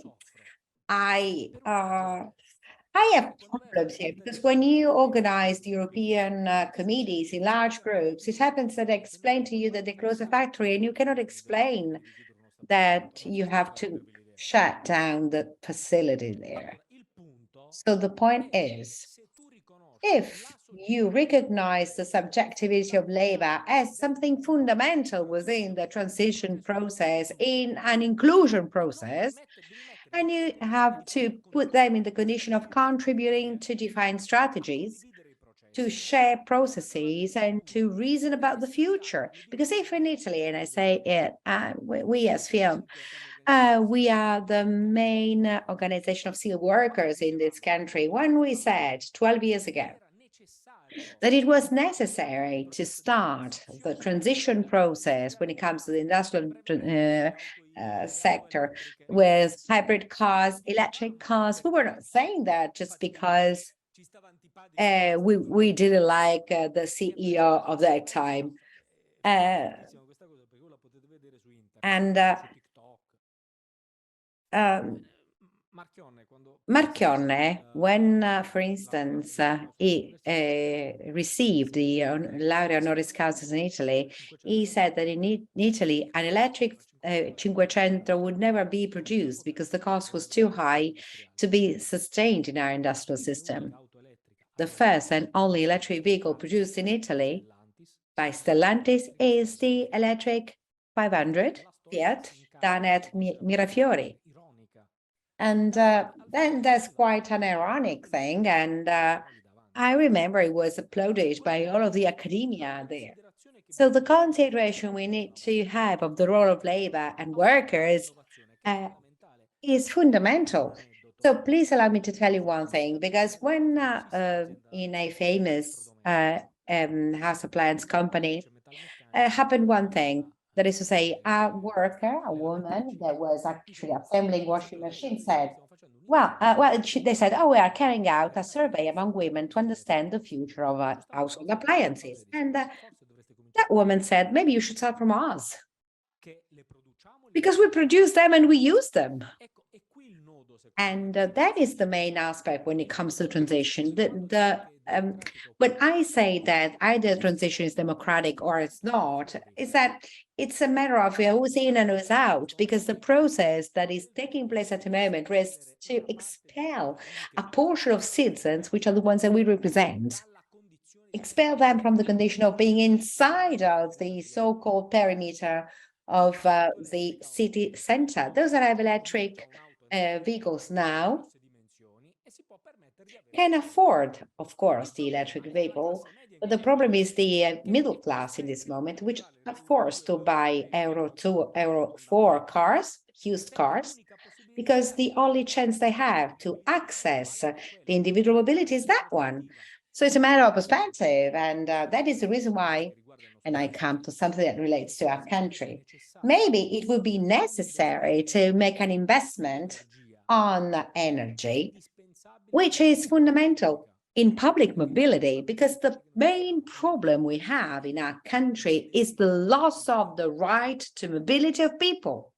I have problems here, because when you organize the European committees in large groups, it happens that I explain to you that they close a factory and you cannot explain that you have to shut down the facility there. So the point is, if you recognize the subjectivity of labor as something fundamental within the transition process, in an inclusion process, and you have to put them in the condition of contributing to define strategies, to share processes, and to reason about the future. Because if in Italy, and I say it, we as FIOM, we are the main organization of steel workers in this country. When we said 12 years ago that it was necessary to start the transition process when it comes to the industrial sector with hybrid cars, electric cars, we were not saying that just because we didn't like the CEO of that time. Marchionne, when, for instance, he received the laurea honoris causa in Italy, he said that in Italy, an electric 500 would never be produced because the cost was too high to be sustained in our industrial system. The first and only electric vehicle produced in Italy by Stellantis is the electric 500 Fiat done at Mirafiori. And then that's quite an ironic thing. And I remember it was applauded by all of the academia there. So the consideration we need to have of the role of labor and workers is fundamental. So please allow me to tell you one thing, because when in a famous house appliance company, happened one thing. That is to say, a worker, a woman that was actually assembling washing machines said, they said, oh, we are carrying out a survey among women to understand the future of household appliances. And that woman said, maybe you should start from us, because we produce them and we use them. And that is the main aspect when it comes to transition. When I say that either transition is democratic or it's not, is that it's a matter of who's in and who's out, because the process that is taking place at the moment risks to expel a portion of citizens, which are the ones that we represent, expel them from the condition of being inside of the so-called perimeter of the city center. Those that have electric vehicles now can afford, of course, the electric vehicle, but the problem is the middle class in this moment, which are forced to buy Euro 2, Euro 4 cars, used cars, because the only chance they have to access the individual mobility is that one. So it's a matter of perspective, and that is the reason why, and I come to something that relates to our country, maybe it would be necessary to make an investment on energy, which is fundamental in public mobility, because the main problem we have in our country is the loss of the right to mobility of people.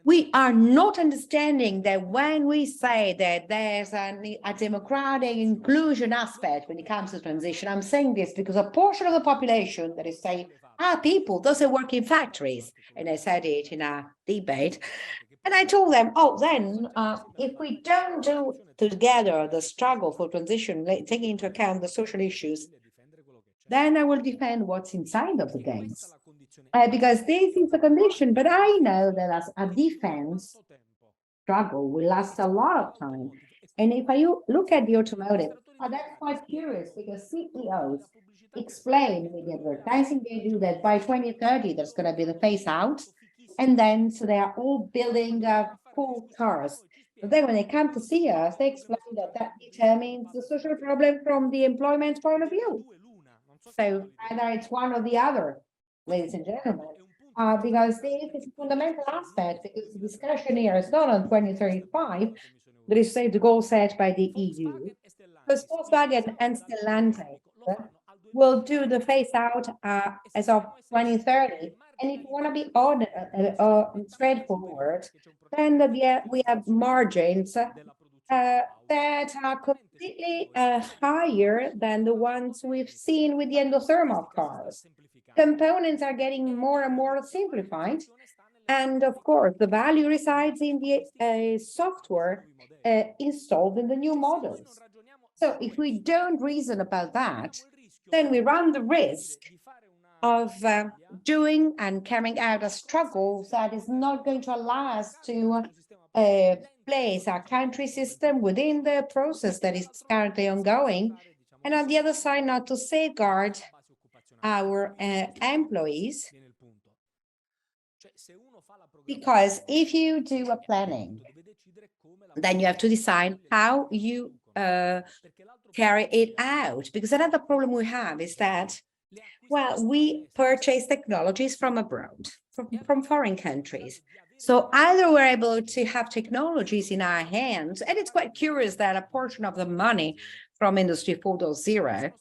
We are not understanding that when we say that there's a democratic inclusion aspect when it comes to transition, I'm saying this because a portion of the population that is saying, people, those that work in factories, and I said it in a debate, and I told them, then if we don't do together the struggle for transition, taking into account the social issues, then I will defend what's inside of the games. Because this is the condition, but I know that as a defense struggle will last a lot of time. And if you look at the automotive, that's quite curious, because CEOs explain with the advertising they do that by 2030 there's going to be the phase out, and then so they are all building cool cars. But then when they come to see us, they explain that determines the social problem from the employment point of view. So either it's one or the other, ladies and gentlemen, because this is a fundamental aspect, because the discussion here is not on 2035, that is say the goal set by the EU, because Volkswagen and Stellantis will do the phase out as of 2030. And if you want to be straightforward, then we have margins that are completely higher than the ones we've seen with the endothermal cars. Components are getting more and more simplified. And of course, the value resides in the software installed in the new models. So if we don't reason about that, then we run the risk of doing and carrying out a struggle that is not going to allow us to place our country system within the process that is currently ongoing, and on the other side, not to safeguard our employees. Because if you do a planning, then you have to decide how you carry it out. Because another problem we have is that, we purchase technologies from abroad, from foreign countries. So either we're able to have technologies in our hands, and it's quite curious that a portion of the money from Industry 4.0,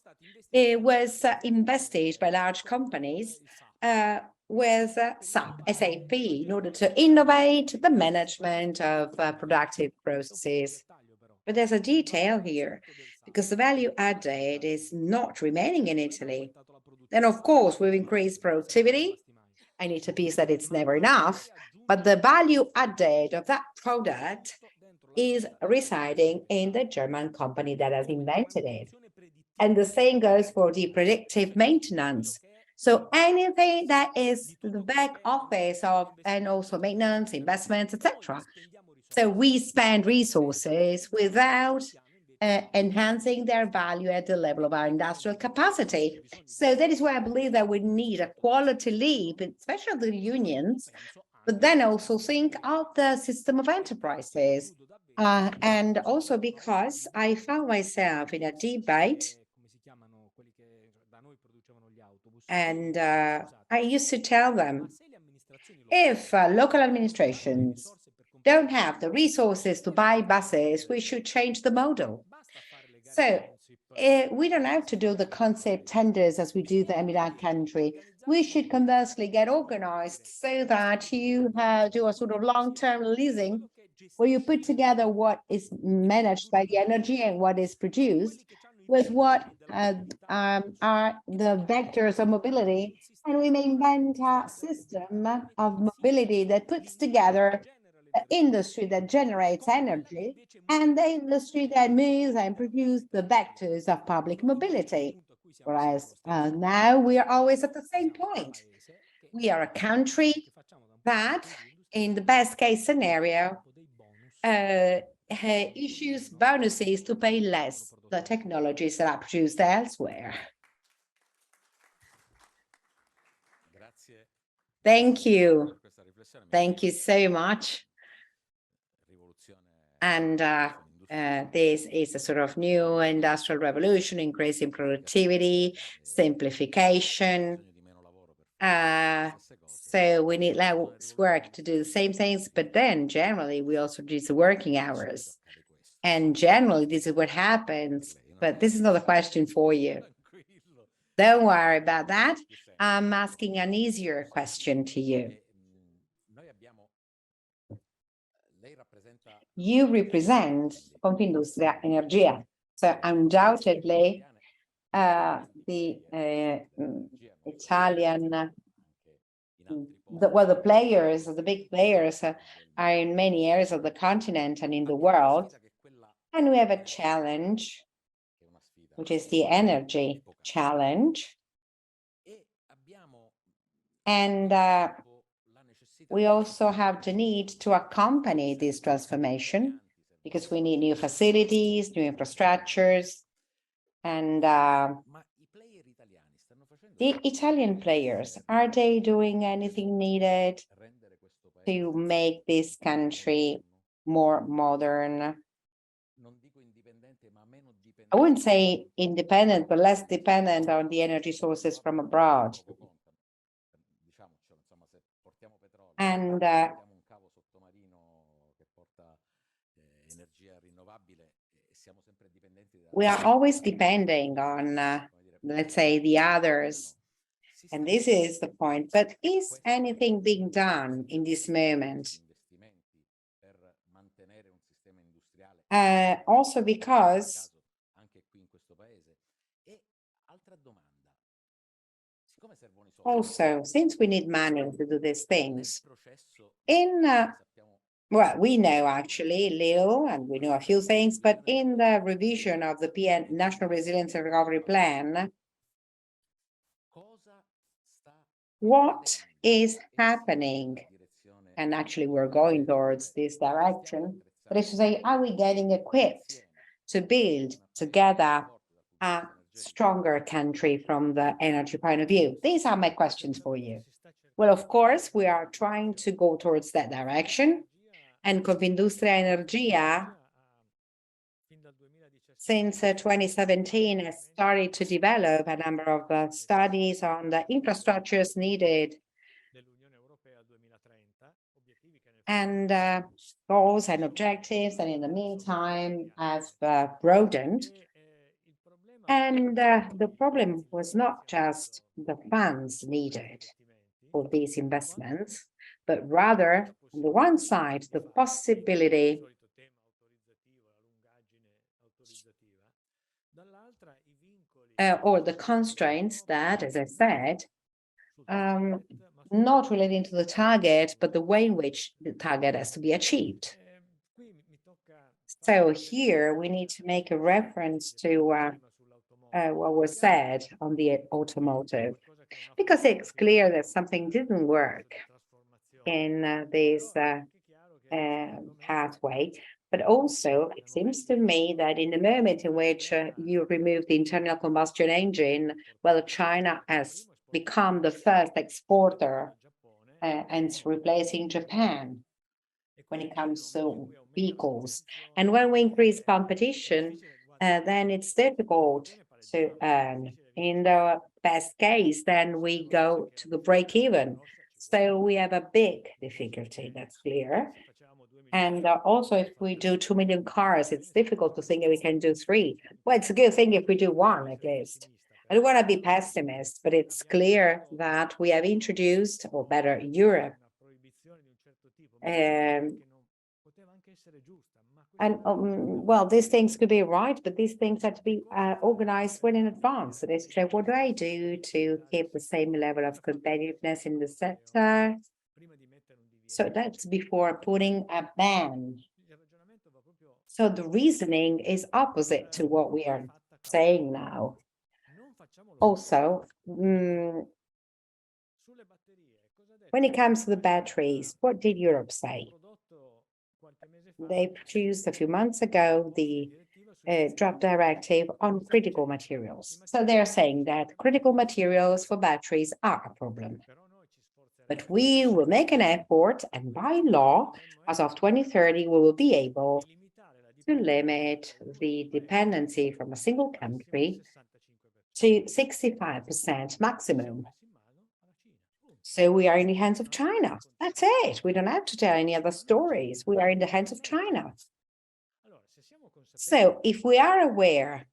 it was invested by large companies with SAP in order to innovate the management of productive processes. But there's a detail here, because the value added is not remaining in Italy. Then, of course, we've increased productivity. I need to piece that it's never enough, but the value added of that product is residing in the German company that has invented it. And the same goes for the predictive maintenance. So anything that is the back office of, and also maintenance, investments, etc. So we spend resources without enhancing their value at the level of our industrial capacity. So that is why I believe that we need a quality leap, especially the unions, but then also think of the system of enterprises. And also because I found myself in a debate, and I used to tell them, if local administrations don't have the resources to buy buses, we should change the model. So we don't have to do the concept tenders as we do them in our country. We should conversely get organized so that you do a sort of long-term leasing where you put together what is managed by the energy and what is produced with what are the vectors of mobility, and we may invent a system of mobility that puts together the industry that generates energy and the industry that moves and produces the vectors of public mobility. Whereas now we are always at the same point. We are a country that, in the best case scenario, issues bonuses to pay less the technologies that are produced elsewhere. Thank you. Thank you so much. And this is a sort of new industrial revolution, increasing productivity, simplification. So we need less work to do the same things, but then generally we also reduce the working hours. And generally this is what happens, but this is not a question for you. Don't worry about that. I'm asking an easier question to you. You represent Confindustria Energia, so undoubtedly the Italian, the players, the big players are in many areas of the continent and in the world, and we have a challenge, which is the energy challenge, and we also have the need to accompany this transformation because we need new facilities, new infrastructures, and the Italian players, are they doing anything needed to make this country more modern? I wouldn't say independent, but less dependent on the energy sources from abroad. And we are always depending on, let's say, the others. And this is the point. But is anything being done in this moment? Also because since we need money to do these things, well, we know actually little, and we know a few things, but in the revision of the National Resilience and Recovery Plan, what is happening? And actually, we're going towards this direction, but it's to say, are we getting equipped to build together a stronger country from the energy point of view? These are my questions for you. Well, of course, we are trying to go towards that direction. And Confindustria Energia, since 2017, has started to develop a number of studies on the infrastructures needed and goals and objectives, and in the meantime have broadened. And the problem was not just the funds needed for these investments, but rather, on the one side, the possibility or the constraints that, as I said, not relating to the target, but the way in which the target has to be achieved. So here we need to make a reference to what was said on the automotive, because it's clear that something didn't work in this pathway. But also, it seems to me that in the moment in which you remove the internal combustion engine, well, China has become the first exporter and it's replacing Japan when it comes to vehicles. And when we increase competition, then it's difficult to earn. In the best case, then we go to the break even. So we have a big difficulty, that's clear. And also, if we do 2 million cars, it's difficult to think that we can do 3. Well, it's a good thing if we do 1 at least. I don't want to be pessimist, but it's clear that we have introduced, or better, Europe. Well, these things could be right, but these things have to be organized well in advance. So basically, what do I do to keep the same level of competitiveness in the sector? So that's before putting a ban. So the reasoning is opposite to what we are saying now. Also, when it comes to the batteries, what did Europe say? They produced a few months ago the draft directive on critical materials. So they're saying that critical materials for batteries are a problem. But we will make an effort, and by law, as of 2030, we will be able to limit the dependency from a single country to 65% maximum. So we are in the hands of China. That's it. We don't have to tell any other stories. We are in the hands of China. So if we are aware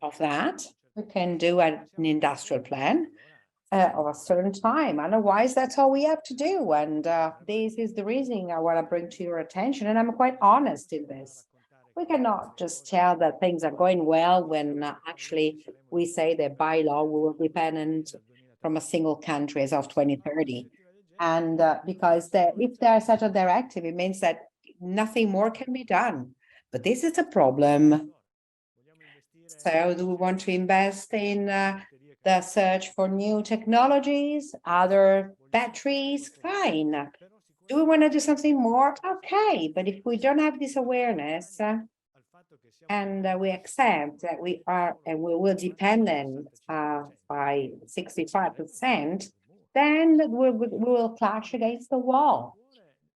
of that, we can do an industrial plan of a certain time. Otherwise, that's all we have to do. And this is the reasoning I want to bring to your attention. And I'm quite honest in this. We cannot just tell that things are going well when actually we say that by law we will be dependent from a single country as of 2030. And because if there's such a directive, it means that nothing more can be done. But this is a problem. So do we want to invest in the search for new technologies, other batteries? Fine. Do we want to do something more? Okay, but if we don't have this awareness and we accept that we are and we will dependent by 65%, then we will clash against the wall.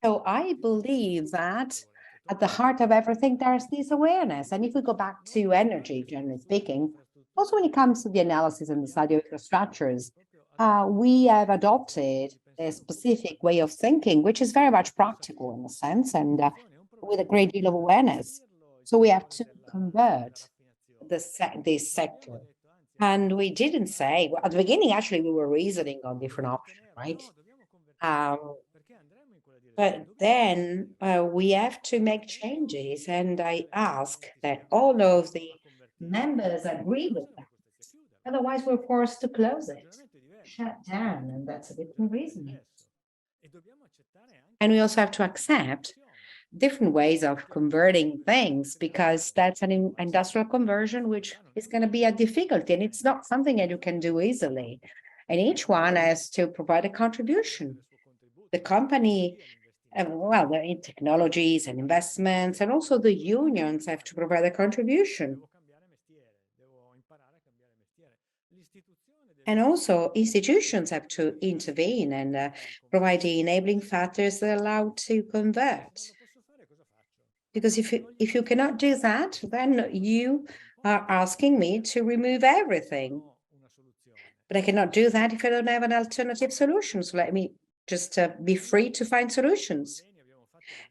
So I believe that at the heart of everything, there's this awareness. And if we go back to energy, generally speaking, also when it comes to the analysis and the study of infrastructures, we have adopted a specific way of thinking, which is very much practical in a sense, and with a great deal of awareness. So we have to convert this sector. And we didn't say, well, at the beginning, actually, we were reasoning on different options, right? But then we have to make changes. And I ask that all of the members agree with that. Otherwise, we're forced to close it, shut down, and that's a different reasoning. And we also have to accept different ways of converting things, because that's an industrial conversion, which is going to be a difficulty, and it's not something that you can do easily. And each one has to provide a contribution. The company, well, the technologies and investments, and also the unions have to provide a contribution. And also institutions have to intervene and provide the enabling factors that allow to convert. Because if you cannot do that, then you are asking me to remove everything. But I cannot do that if I don't have an alternative solution. So let me just be free to find solutions.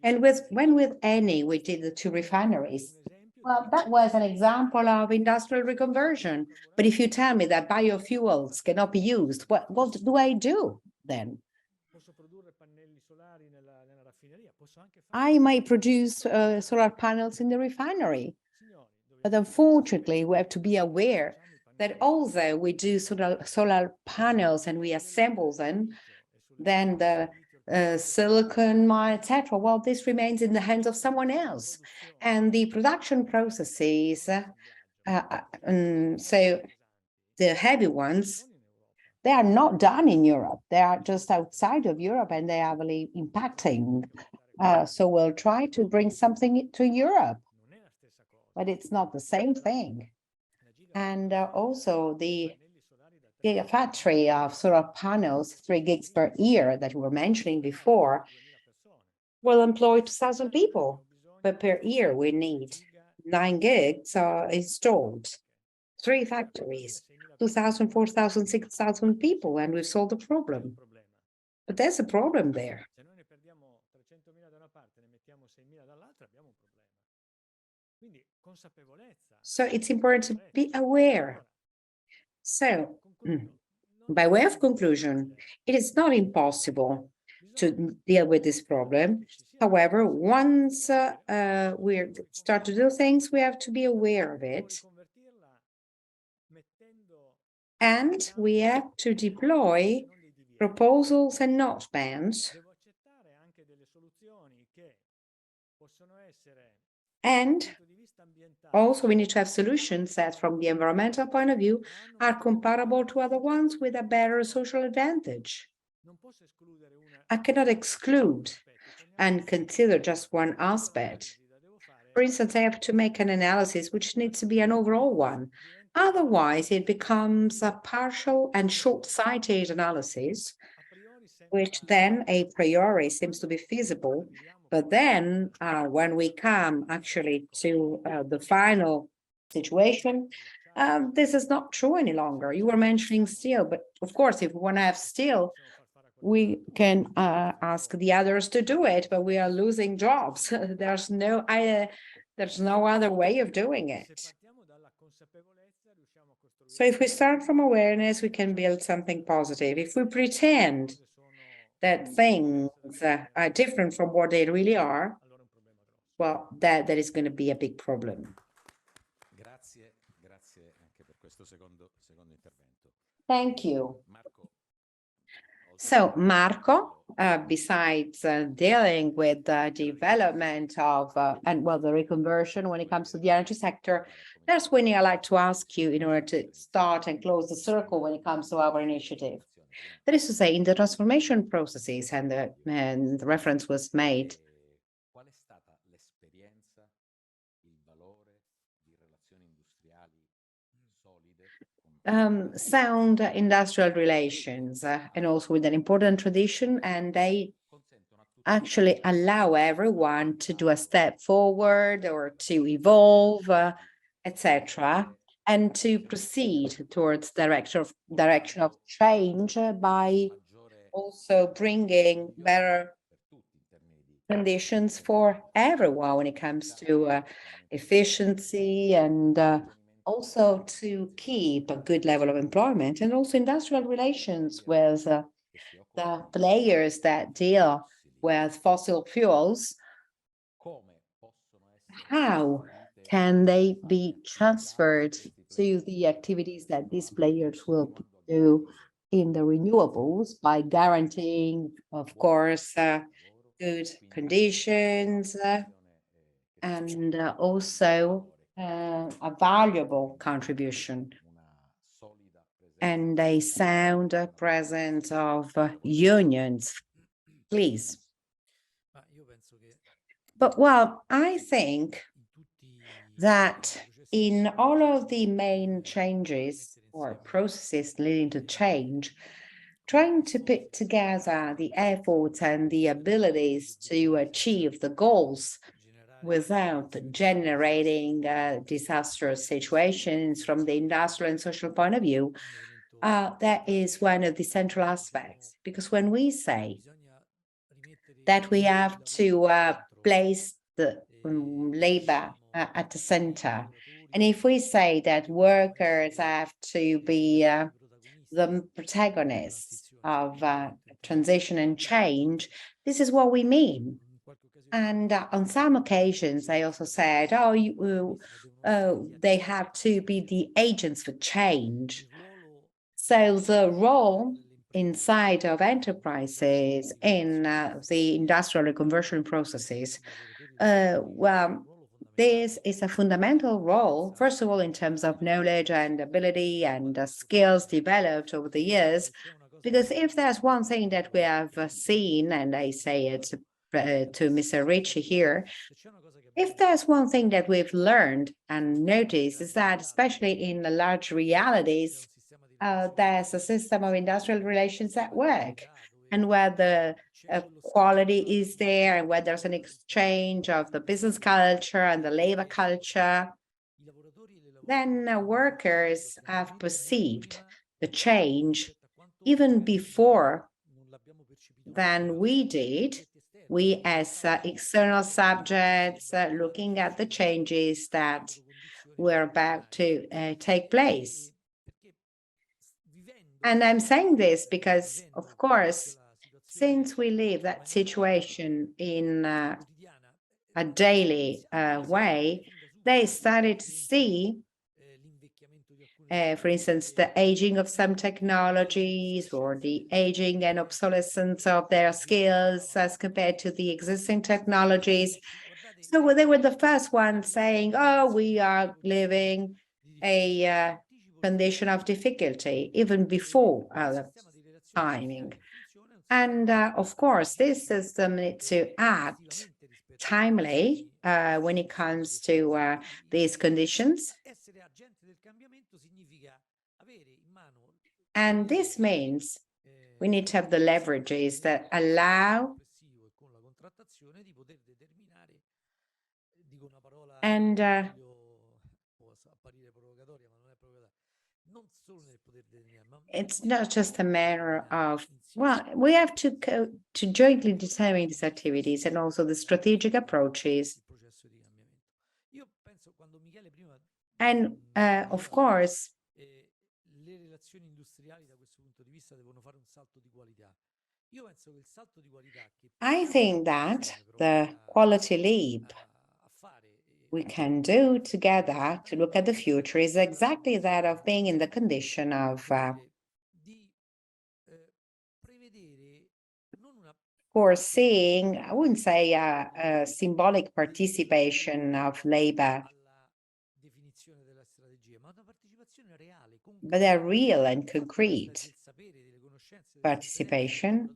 And when with Eni, we did the 2 refineries, Well, that was an example of industrial reconversion. But if you tell me that biofuels cannot be used, what do I do then? I might produce solar panels in the refinery. But unfortunately, we have to be aware that although we do solar panels and we assemble them, then the silicon mine, etc. Well, this remains in the hands of someone else. And the production processes, so the heavy ones, they are not done in Europe. They are just outside of Europe and they are really impacting. So we'll try to bring something to Europe, but it's not the same thing. And also the gigafactory of solar panels, 3 gigs per year that we were mentioning before, will employ 2,000 people. But per year, we need 9 gigs installed, 3 factories, 2,000, 4,000, 6,000 people, and we've solved the problem. But there's a problem there. So it's important to be aware. So, by way of conclusion, it is not impossible to deal with this problem. However, once we start to do things, we have to be aware of it. And we have to deploy proposals and not bans. And also, we need to have solutions that, from the environmental point of view, are comparable to other ones with a better social advantage. I cannot exclude and consider just one aspect. For instance, I have to make an analysis which needs to be an overall one. Otherwise, it becomes a partial and short-sighted analysis, which then a priori seems to be feasible. But then when we come actually to the final situation, this is not true any longer. You were mentioning steel, but of course, if we want to have steel, we can ask the others to do it, but we are losing jobs. There's no other way of doing it. So if we start from awareness, we can build something positive. If we pretend that things are different from what they really are, well, that is going to be a big problem. Thank you. So Marco, besides dealing with the development of the reconversion when it comes to the energy sector, there's one thing I'd like to ask you in order to start and close the circle when it comes to our initiative. That is to say, in the transformation processes, and the reference was made, sound industrial relations, and also with an important tradition, and they actually allow everyone to do a step forward or to evolve, etc., and to proceed towards direction of change by also bringing better conditions for everyone when it comes to efficiency and also to keep a good level of employment, and also industrial relations with the players that deal with fossil fuels. How can they be transferred to the activities that these players will do in the renewables by guaranteeing, of course, good conditions and also a valuable contribution and a sound presence of unions, please. But well, I think that in all of the main changes or processes leading to change, trying to put together the efforts and the abilities to achieve the goals without generating disastrous situations from the industrial and social point of view, that is one of the central aspects. Because when we say that we have to place the labor at the center. And if we say that workers have to be the protagonists of transition and change, this is what we mean. And on some occasions, they also said, they have to be the agents for change. So the role inside of enterprises in the industrial reconversion processes, well, this is a fundamental role, first of all, in terms of knowledge and ability and skills developed over the years. Because if there's one thing that we have seen, and I say it to Mr. Ricci here, if there's one thing that we've learned and noticed is that, especially in the large realities, there's a system of industrial relations at work, and where the quality is there, and where there's an exchange of the business culture and the labor culture, then workers have perceived the change even before than we did. We as external subjects looking at the changes that were about to take place. And I'm saying this because, of course, since we live that situation in a daily way, they started to see, for instance, the aging of some technologies or the aging and obsolescence of their skills as compared to the existing technologies. So they were the first ones saying, oh, we are living a condition of difficulty even before our timing. And of course, this system needs to act timely when it comes to these conditions. And this means we need to have the leverages that allow and it's not just a matter of, well, we have to go to jointly determine these activities and also the strategic approaches. And of course, I think that the quality leap we can do together to look at the future is exactly that of being in the condition of foreseeing, I wouldn't say a symbolic participation of labor, but a real and concrete participation,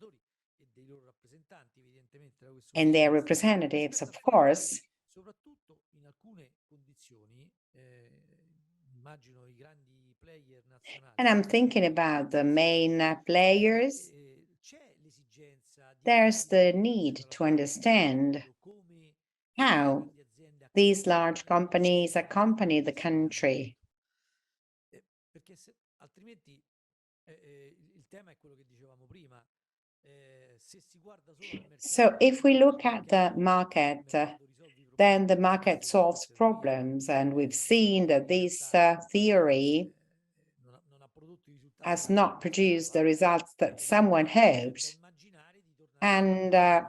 and their representatives, of course. And I'm thinking about the main players. There's the need to understand how these large companies accompany the country. So if we look at the market, then the market solves problems, and we've seen that this theory has not produced the results that someone hoped, and they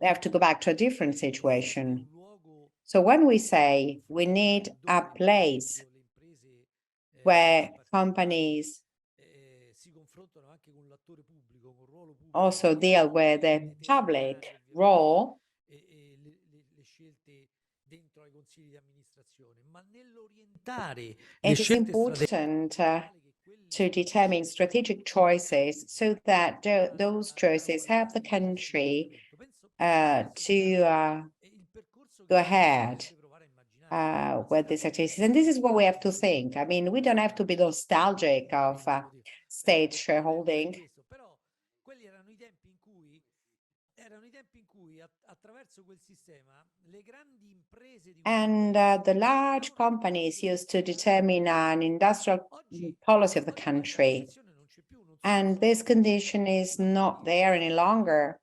have to go back to a different situation. So when we say we need a place where companies also deal with the public role, it is important to determine strategic choices so that those choices help the country to go ahead with these activities. And this is what we have to think. I mean, we don't have to be nostalgic of state shareholding. And the large companies used to determine an industrial policy of the country. And this condition is not there any longer.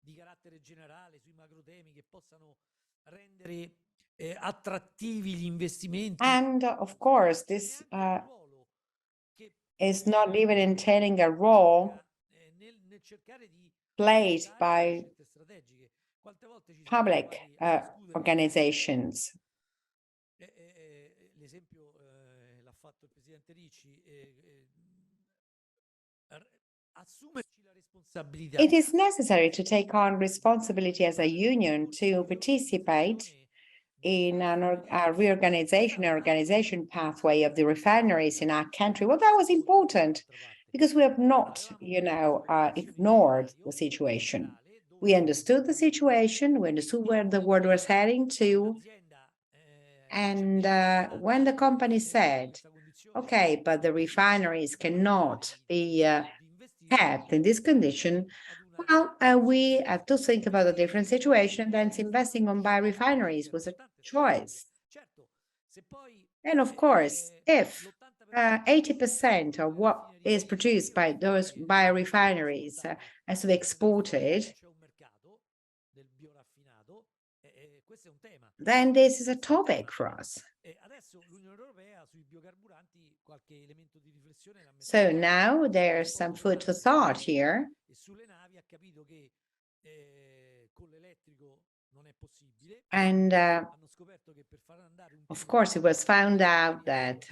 di carattere generale sui macrotemi che possano rendere attrattivi gli investimenti. And of course, this is not even entailing a role played by public organizations. L'esempio l'ha fatto il presidente Ricci. It is necessary to take on responsibility as a union to participate in a reorganization, organization pathway of the refineries in our country. Well, that was important because we have not, ignored the situation. We understood the situation, we understood where the world was heading to. And when the company said, okay, but the refineries cannot be kept in this condition, well, we have to think about a different situation. Then investing on biorefineries was a choice. And of course, if 80% of what is produced by those biorefineries has to be exported, then this is a topic for us. So now there's some food for thought here. And of course, it was found out that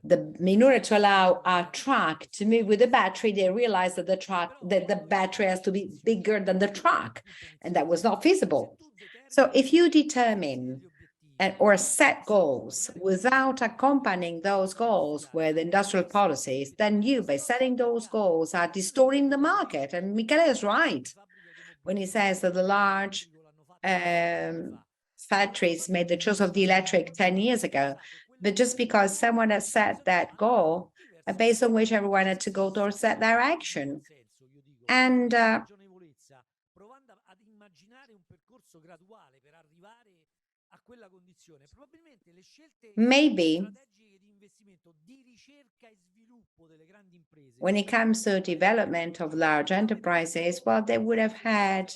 in order to allow a truck to move with a battery, they realized that the battery has to be bigger than the truck, and that was not feasible. So if you determine or set goals without accompanying those goals with industrial policies, then you, by setting those goals, are distorting the market. And Michele is right when he says that the large factories made the choice of the electric 10 years ago. But just because someone has set that goal, based on which everyone had to go towards that direction. And maybe when it comes to development of large enterprises, well, they would have had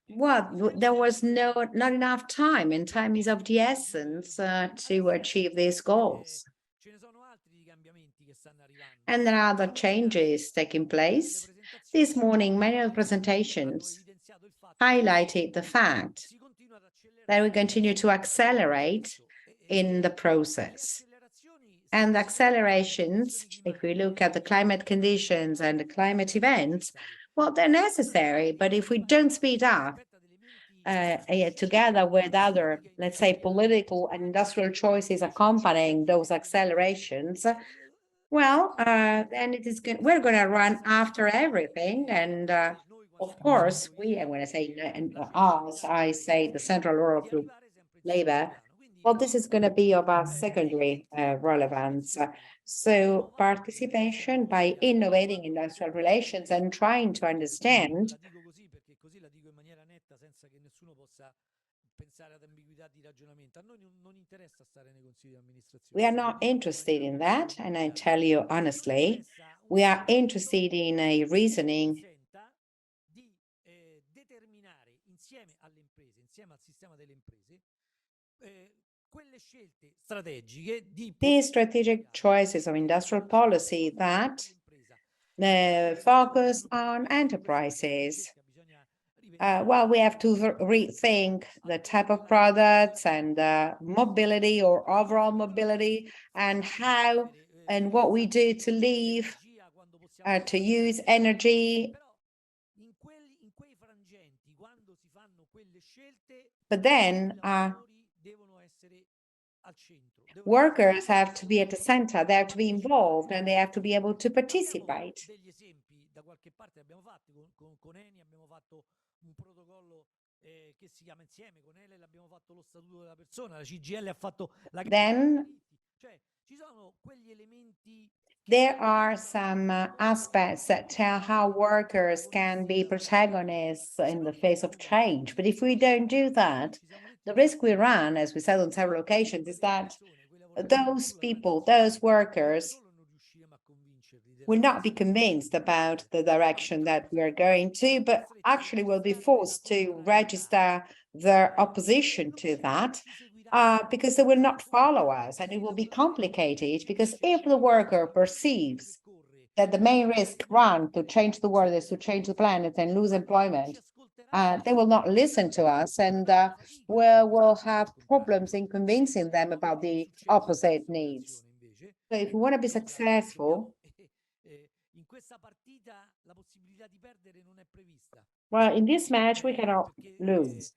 well, there was not enough time, and time is of the essence to achieve these goals. And there are other changes taking place. This morning, many of the presentations highlighted the fact that we continue to accelerate in the process. And the accelerations, if we look at the climate conditions and the climate events, well, they're necessary, but if we don't speed up together with other, let's say, political and industrial choices accompanying those accelerations, well, then we're going to run after everything. And of course, and when I say us, I say the Central Europe Group Labor, well, this is going to be of a secondary relevance. So participation by innovating industrial relations and trying to understand we are not interested in that, and I tell you honestly, we are interested in a reasoning these strategic choices of industrial policy that focus on enterprises. Well, we have to rethink the type of products and mobility or overall mobility and how and what we do to live, to use energy. But then workers have to be at the center, they have to be involved, and they have to be able to participate. Then there are some aspects that tell how workers can be protagonists in the face of change. But if we don't do that, the risk we run, as we said on several occasions, is that those people, those workers will not be convinced about the direction that we are going to, but actually will be forced to register their opposition to that because they will not follow us, and it will be complicated because if the worker perceives that the main risk run to change the world is to change the planet and lose employment, they will not listen to us, and we'll have problems in convincing them about the opposite needs. So if we want to be successful, well, in this match, we cannot lose.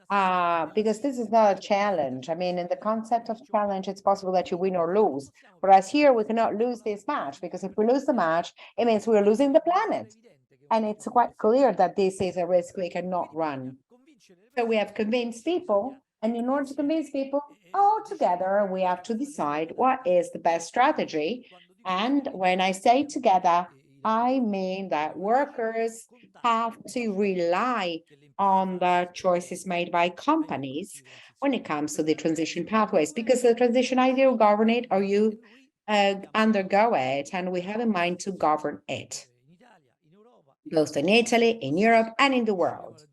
Because this is not a challenge. I mean, in the concept of challenge, it's possible that you win or lose. Whereas here, we cannot lose this match, because if we lose the match, it means we're losing the planet. And it's quite clear that this is a risk we cannot run. So we have convinced people, and in order to convince people, all together, we have to decide what is the best strategy. And when I say together, I mean that workers have to rely on the choices made by companies when it comes to the transition pathways, because the transition, either you govern it or you undergo it, and we have in mind to govern it, both in Italy, in Europe, and in the world.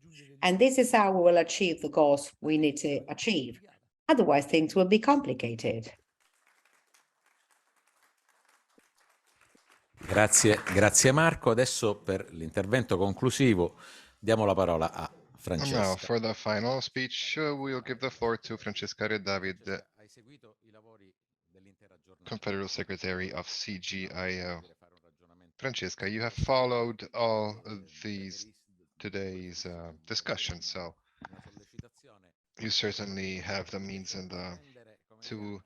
And this is how we will achieve the goals we need to achieve. Otherwise, things will be complicated. Grazie Marco. Adesso per l'intervento conclusivo diamo la parola a Francesca. Now, for the final speech, we'll give the floor to Francesca David, Confederal Secretary of CGIO. Francesca, you have followed all of these today's discussion, so you certainly have the means and to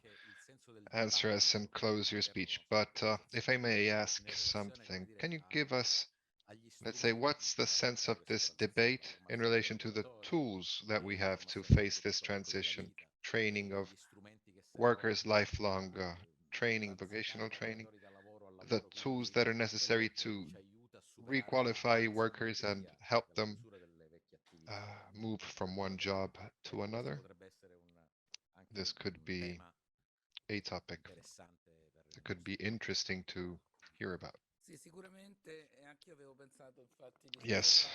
answer us and close your speech. But if I may ask something, can you give us, let's say, what's the sense of this debate in relation to the tools that we have to face this transition, training of workers, lifelong training, vocational training, the tools that are necessary to requalify workers and help them move from one job to another? This could be a topic that could be interesting to hear about. Yes,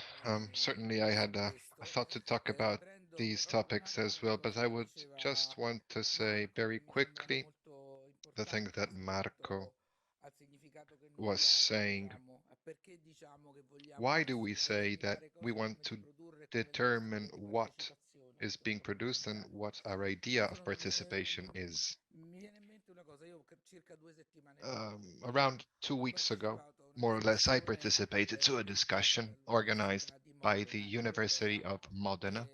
certainly I had a thought to talk about these topics as well, but I would just want to say very quickly the thing that Marco was saying. Why do we say that we want to determine what is being produced and what our idea of participation is? Around 2 weeks ago, more or less, I participated to a discussion organized by the University of Modena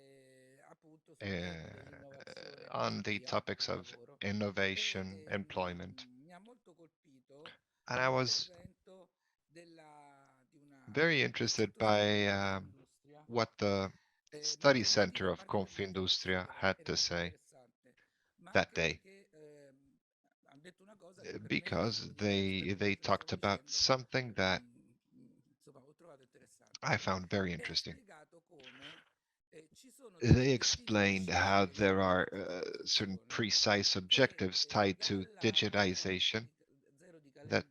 on the topics of innovation, employment. And I was very interested by what the study center of Confindustria had to say that day, because they talked about something that I found very interesting. They explained how there are certain precise objectives tied to digitization that,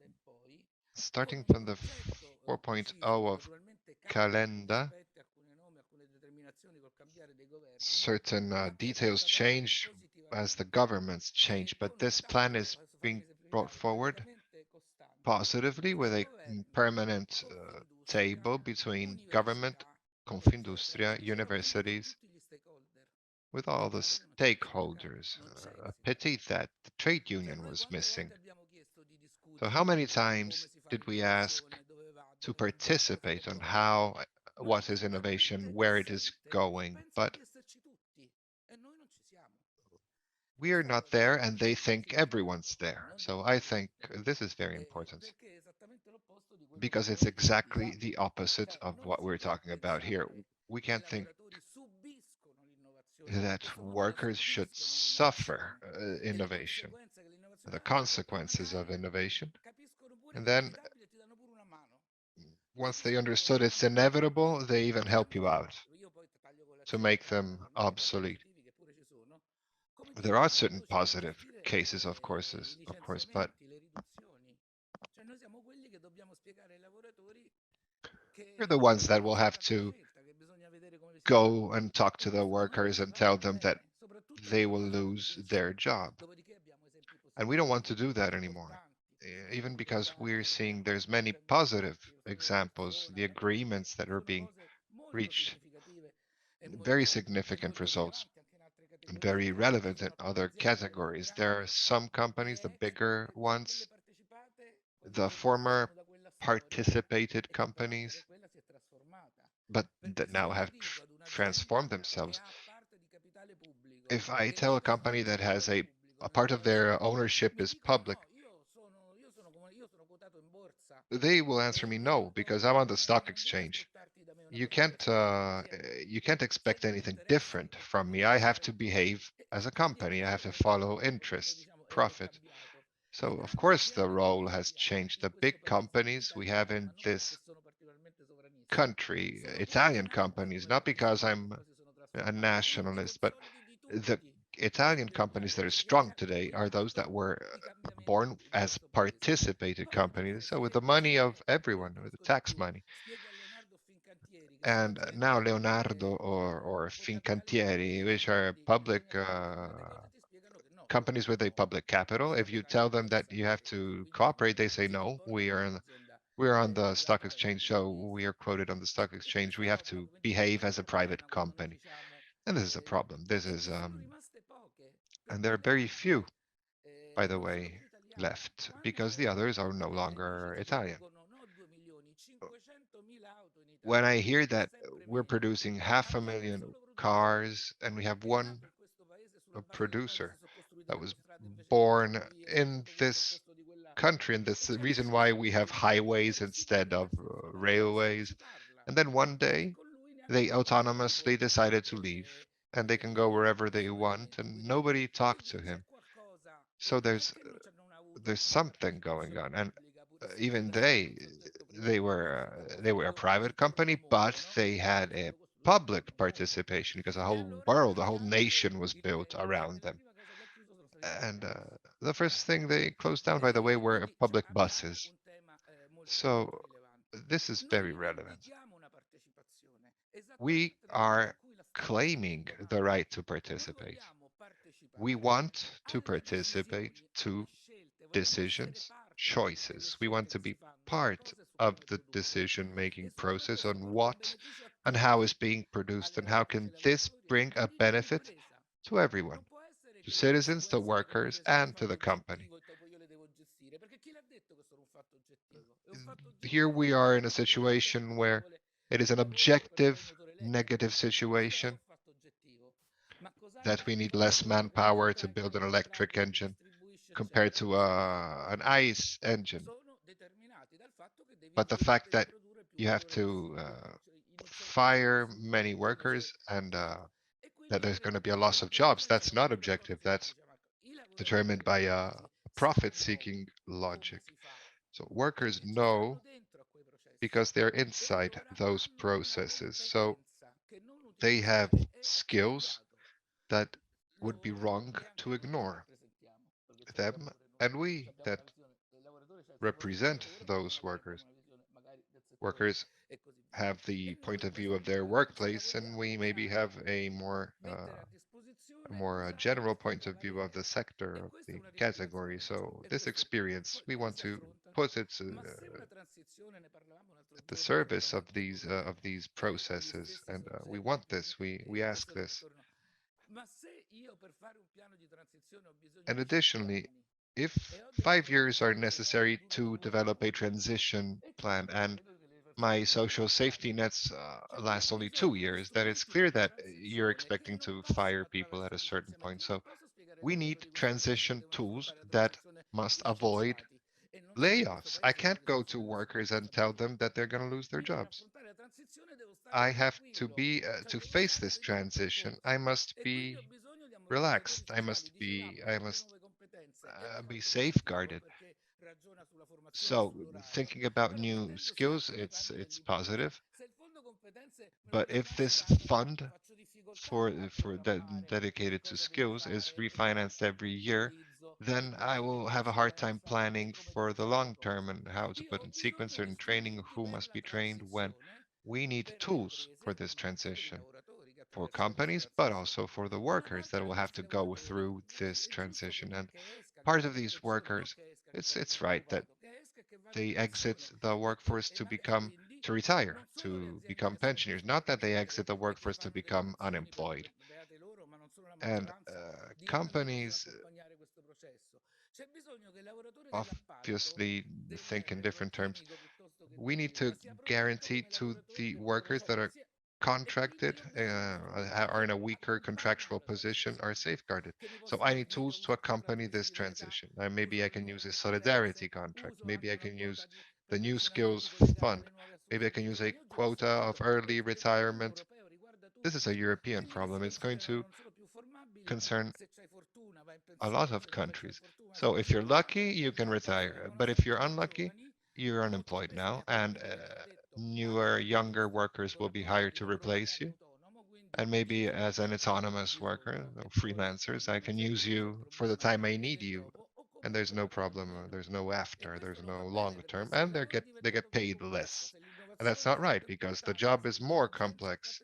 starting from the 4.0 of Calenda, certain details change as the governments change, but this plan is being brought forward positively with a permanent table between government, Confindustria, universities, with all the stakeholders. A pity that the trade union was missing. So how many times did we ask to participate on what is innovation, where it is going, but we are not there and they think everyone's there. So I think this is very important, because it's exactly the opposite of what we're talking about here. We can't think that workers should suffer innovation, the consequences of innovation, and then once they understood it's inevitable, they even help you out to make them obsolete. There are certain positive cases, of course, but we're the ones that will have to go and talk to the workers and tell them that they will lose their job. And we don't want to do that anymore, even because we're seeing there's many positive examples, the agreements that are being reached, very significant results, and very relevant in other categories. There are some companies, the bigger ones, the former participated companies, but that now have transformed themselves. If I tell a company that has a part of their ownership is public, they will answer me no, because I'm on the stock exchange. You can't expect anything different from me. I have to behave as a company. I have to follow interest, profit. So of course the role has changed. The big companies we have in this country, Italian companies, not because I'm a nationalist, but the Italian companies that are strong today are those that were born as participated companies, so with the money of everyone, with the tax money. And now Leonardo or Fincantieri, which are public companies with a public capital, if you tell them that you have to cooperate, they say no. We're on the stock exchange, so we are quoted on the stock exchange. We have to behave as a private company. And this is a problem. And there are very few, by the way, left because the others are no longer Italian. When I hear that we're producing 500,000 cars and we have one producer that was born in this country, and this is the reason why we have highways instead of railways. And then one day they autonomously decided to leave and they can go wherever they want and nobody talked to him. So there's something going on. And even they were a private company, but they had a public participation because the whole world, the whole nation was built around them. And the first thing they closed down, by the way, were public buses. So this is very relevant. We are claiming the right to participate. We want to participate to decisions, choices. We want to be part of the decision-making process on what and how is being produced and how can this bring a benefit to everyone, to citizens, to workers, and to the company. Here we are in a situation where it is an objective negative situation that we need less manpower to build an electric engine compared to an ICE engine. But the fact that you have to fire many workers and that there's going to be a loss of jobs, that's not objective. That's determined by a profit-seeking logic. So workers know because they're inside those processes. So they have skills that would be wrong to ignore them and we that represent those workers. Workers have the point of view of their workplace, and we maybe have a more general point of view of the sector of the category. So this experience, we want to put it at the service of these processes, and we want this. We ask this. And additionally, if 5 years are necessary to develop a transition plan and my social safety nets last only 2 years, then it's clear that you're expecting to fire people at a certain point. So we need transition tools that must avoid layoffs. I can't go to workers and tell them that they're going to lose their jobs. I have to be to face this transition. I must be relaxed. I must be safeguarded. So thinking about new skills, it's positive. But if this fund for that dedicated to skills is refinanced every year, then I will have a hard time planning for the long term and how to put in sequence certain training, who must be trained when. We need tools for this transition for companies, but also for the workers that will have to go through this transition. And part of these workers, it's right that they exit the workforce to retire, to become pensioners, not that they exit the workforce to become unemployed. And companies obviously think in different terms. We need to guarantee to the workers that are contracted, are in a weaker contractual position, are safeguarded. So I need tools to accompany this transition. Maybe I can use a solidarity contract. Maybe I can use the new skills fund. Maybe I can use a quota of early retirement. This is a European problem. It's going to concern a lot of countries. So if you're lucky, you can retire. But if you're unlucky, you're unemployed now, and newer, younger workers will be hired to replace you. And maybe as an autonomous worker, freelancers, I can use you for the time I need you. And there's no problem, there's no after, there's no long term, and they get paid less. And that's not right because the job is more complex.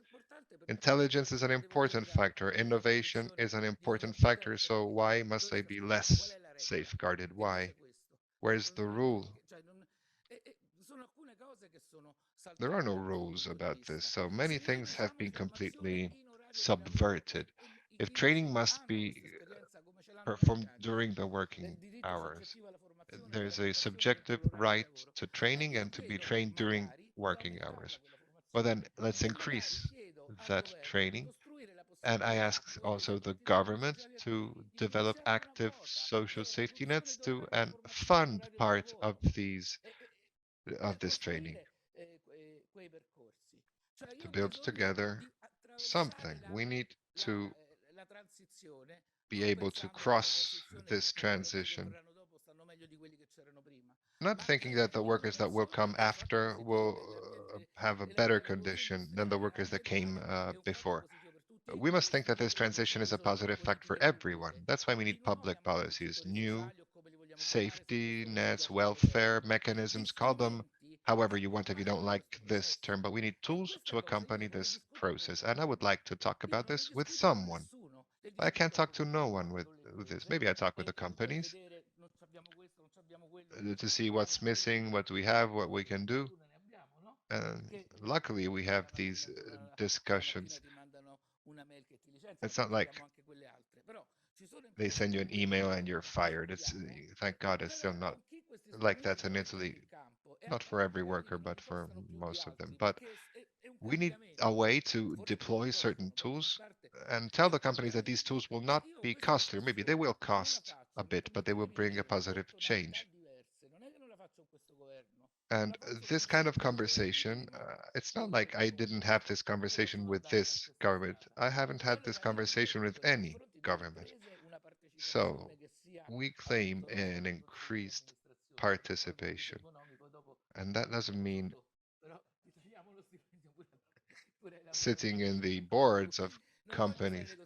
Intelligence is an important factor. Innovation is an important factor. So why must I be less safeguarded? Why? Where's the rule? There are no rules about this. So many things have been completely subverted. If training must be performed during the working hours, there's a subjective right to training and to be trained during working hours. Well, then let's increase that training. And I ask also the government to develop active social safety nets to and fund part of this training to build together something. We need to be able to cross this transition, not thinking that the workers that will come after will have a better condition than the workers that came before. We must think that this transition is a positive fact for everyone. That's why we need public policies, new safety nets, welfare mechanisms, call them however you want if you don't like this term, but we need tools to accompany this process. And I would like to talk about this with someone. I can't talk to no one with this. Maybe I talk with the companies to see what's missing, what we have, what we can do. And luckily, we have these discussions. It's not like they send you an email and you're fired. It's thank God it's still not like that in Italy. Not for every worker, but for most of them. But we need a way to deploy certain tools and tell the companies that these tools will not be costly. Maybe they will cost a bit, but they will bring a positive change. And this kind of conversation, it's not like I didn't have this conversation with this government. I haven't had this conversation with any government. So we claim an increased participation. And that doesn't mean sitting in the boards of companies.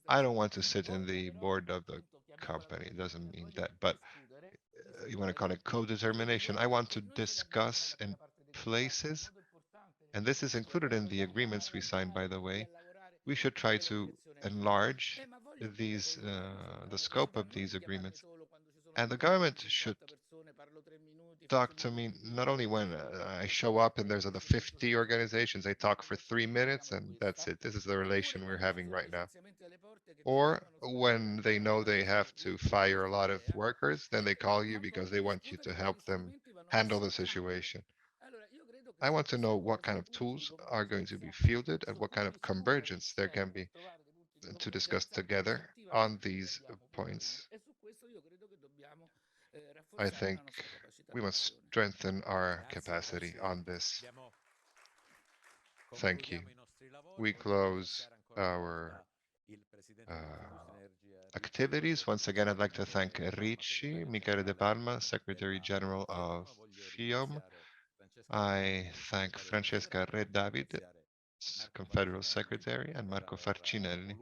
I don't want to sit in the board of the company. It doesn't mean that, but you want to call it co-determination. I want to discuss in places, and this is included in the agreements we signed, by the way. We should try to enlarge the scope of these agreements. And the government should talk to me not only when I show up and there's other 50 organizations, they talk for 3 minutes and that's it. This is the relation we're having right now. Or when they know they have to fire a lot of workers, then they call you because they want you to help them handle the situation. I want to know what kind of tools are going to be fielded and what kind of convergence there can be to discuss together on these points. I think we must strengthen our capacity on this. Thank you. We close our activities. Once again, I'd like to thank Ricci, Michele De Palma, Secretary General of FIOM. I thank Francesca Re David, Confederal Secretary, and Marco Farcinelli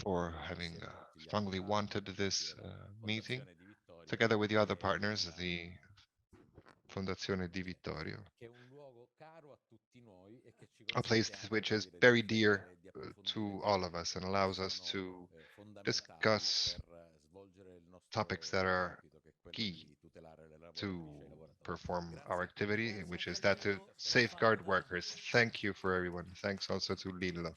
for having strongly wanted this meeting, together with the other partners, the Fondazione Di Vittorio, a place which is very dear to all of us and allows us to discuss topics that are key to perform our activity, which is that to safeguard workers. Thank you for everyone. Thanks also to Lillo.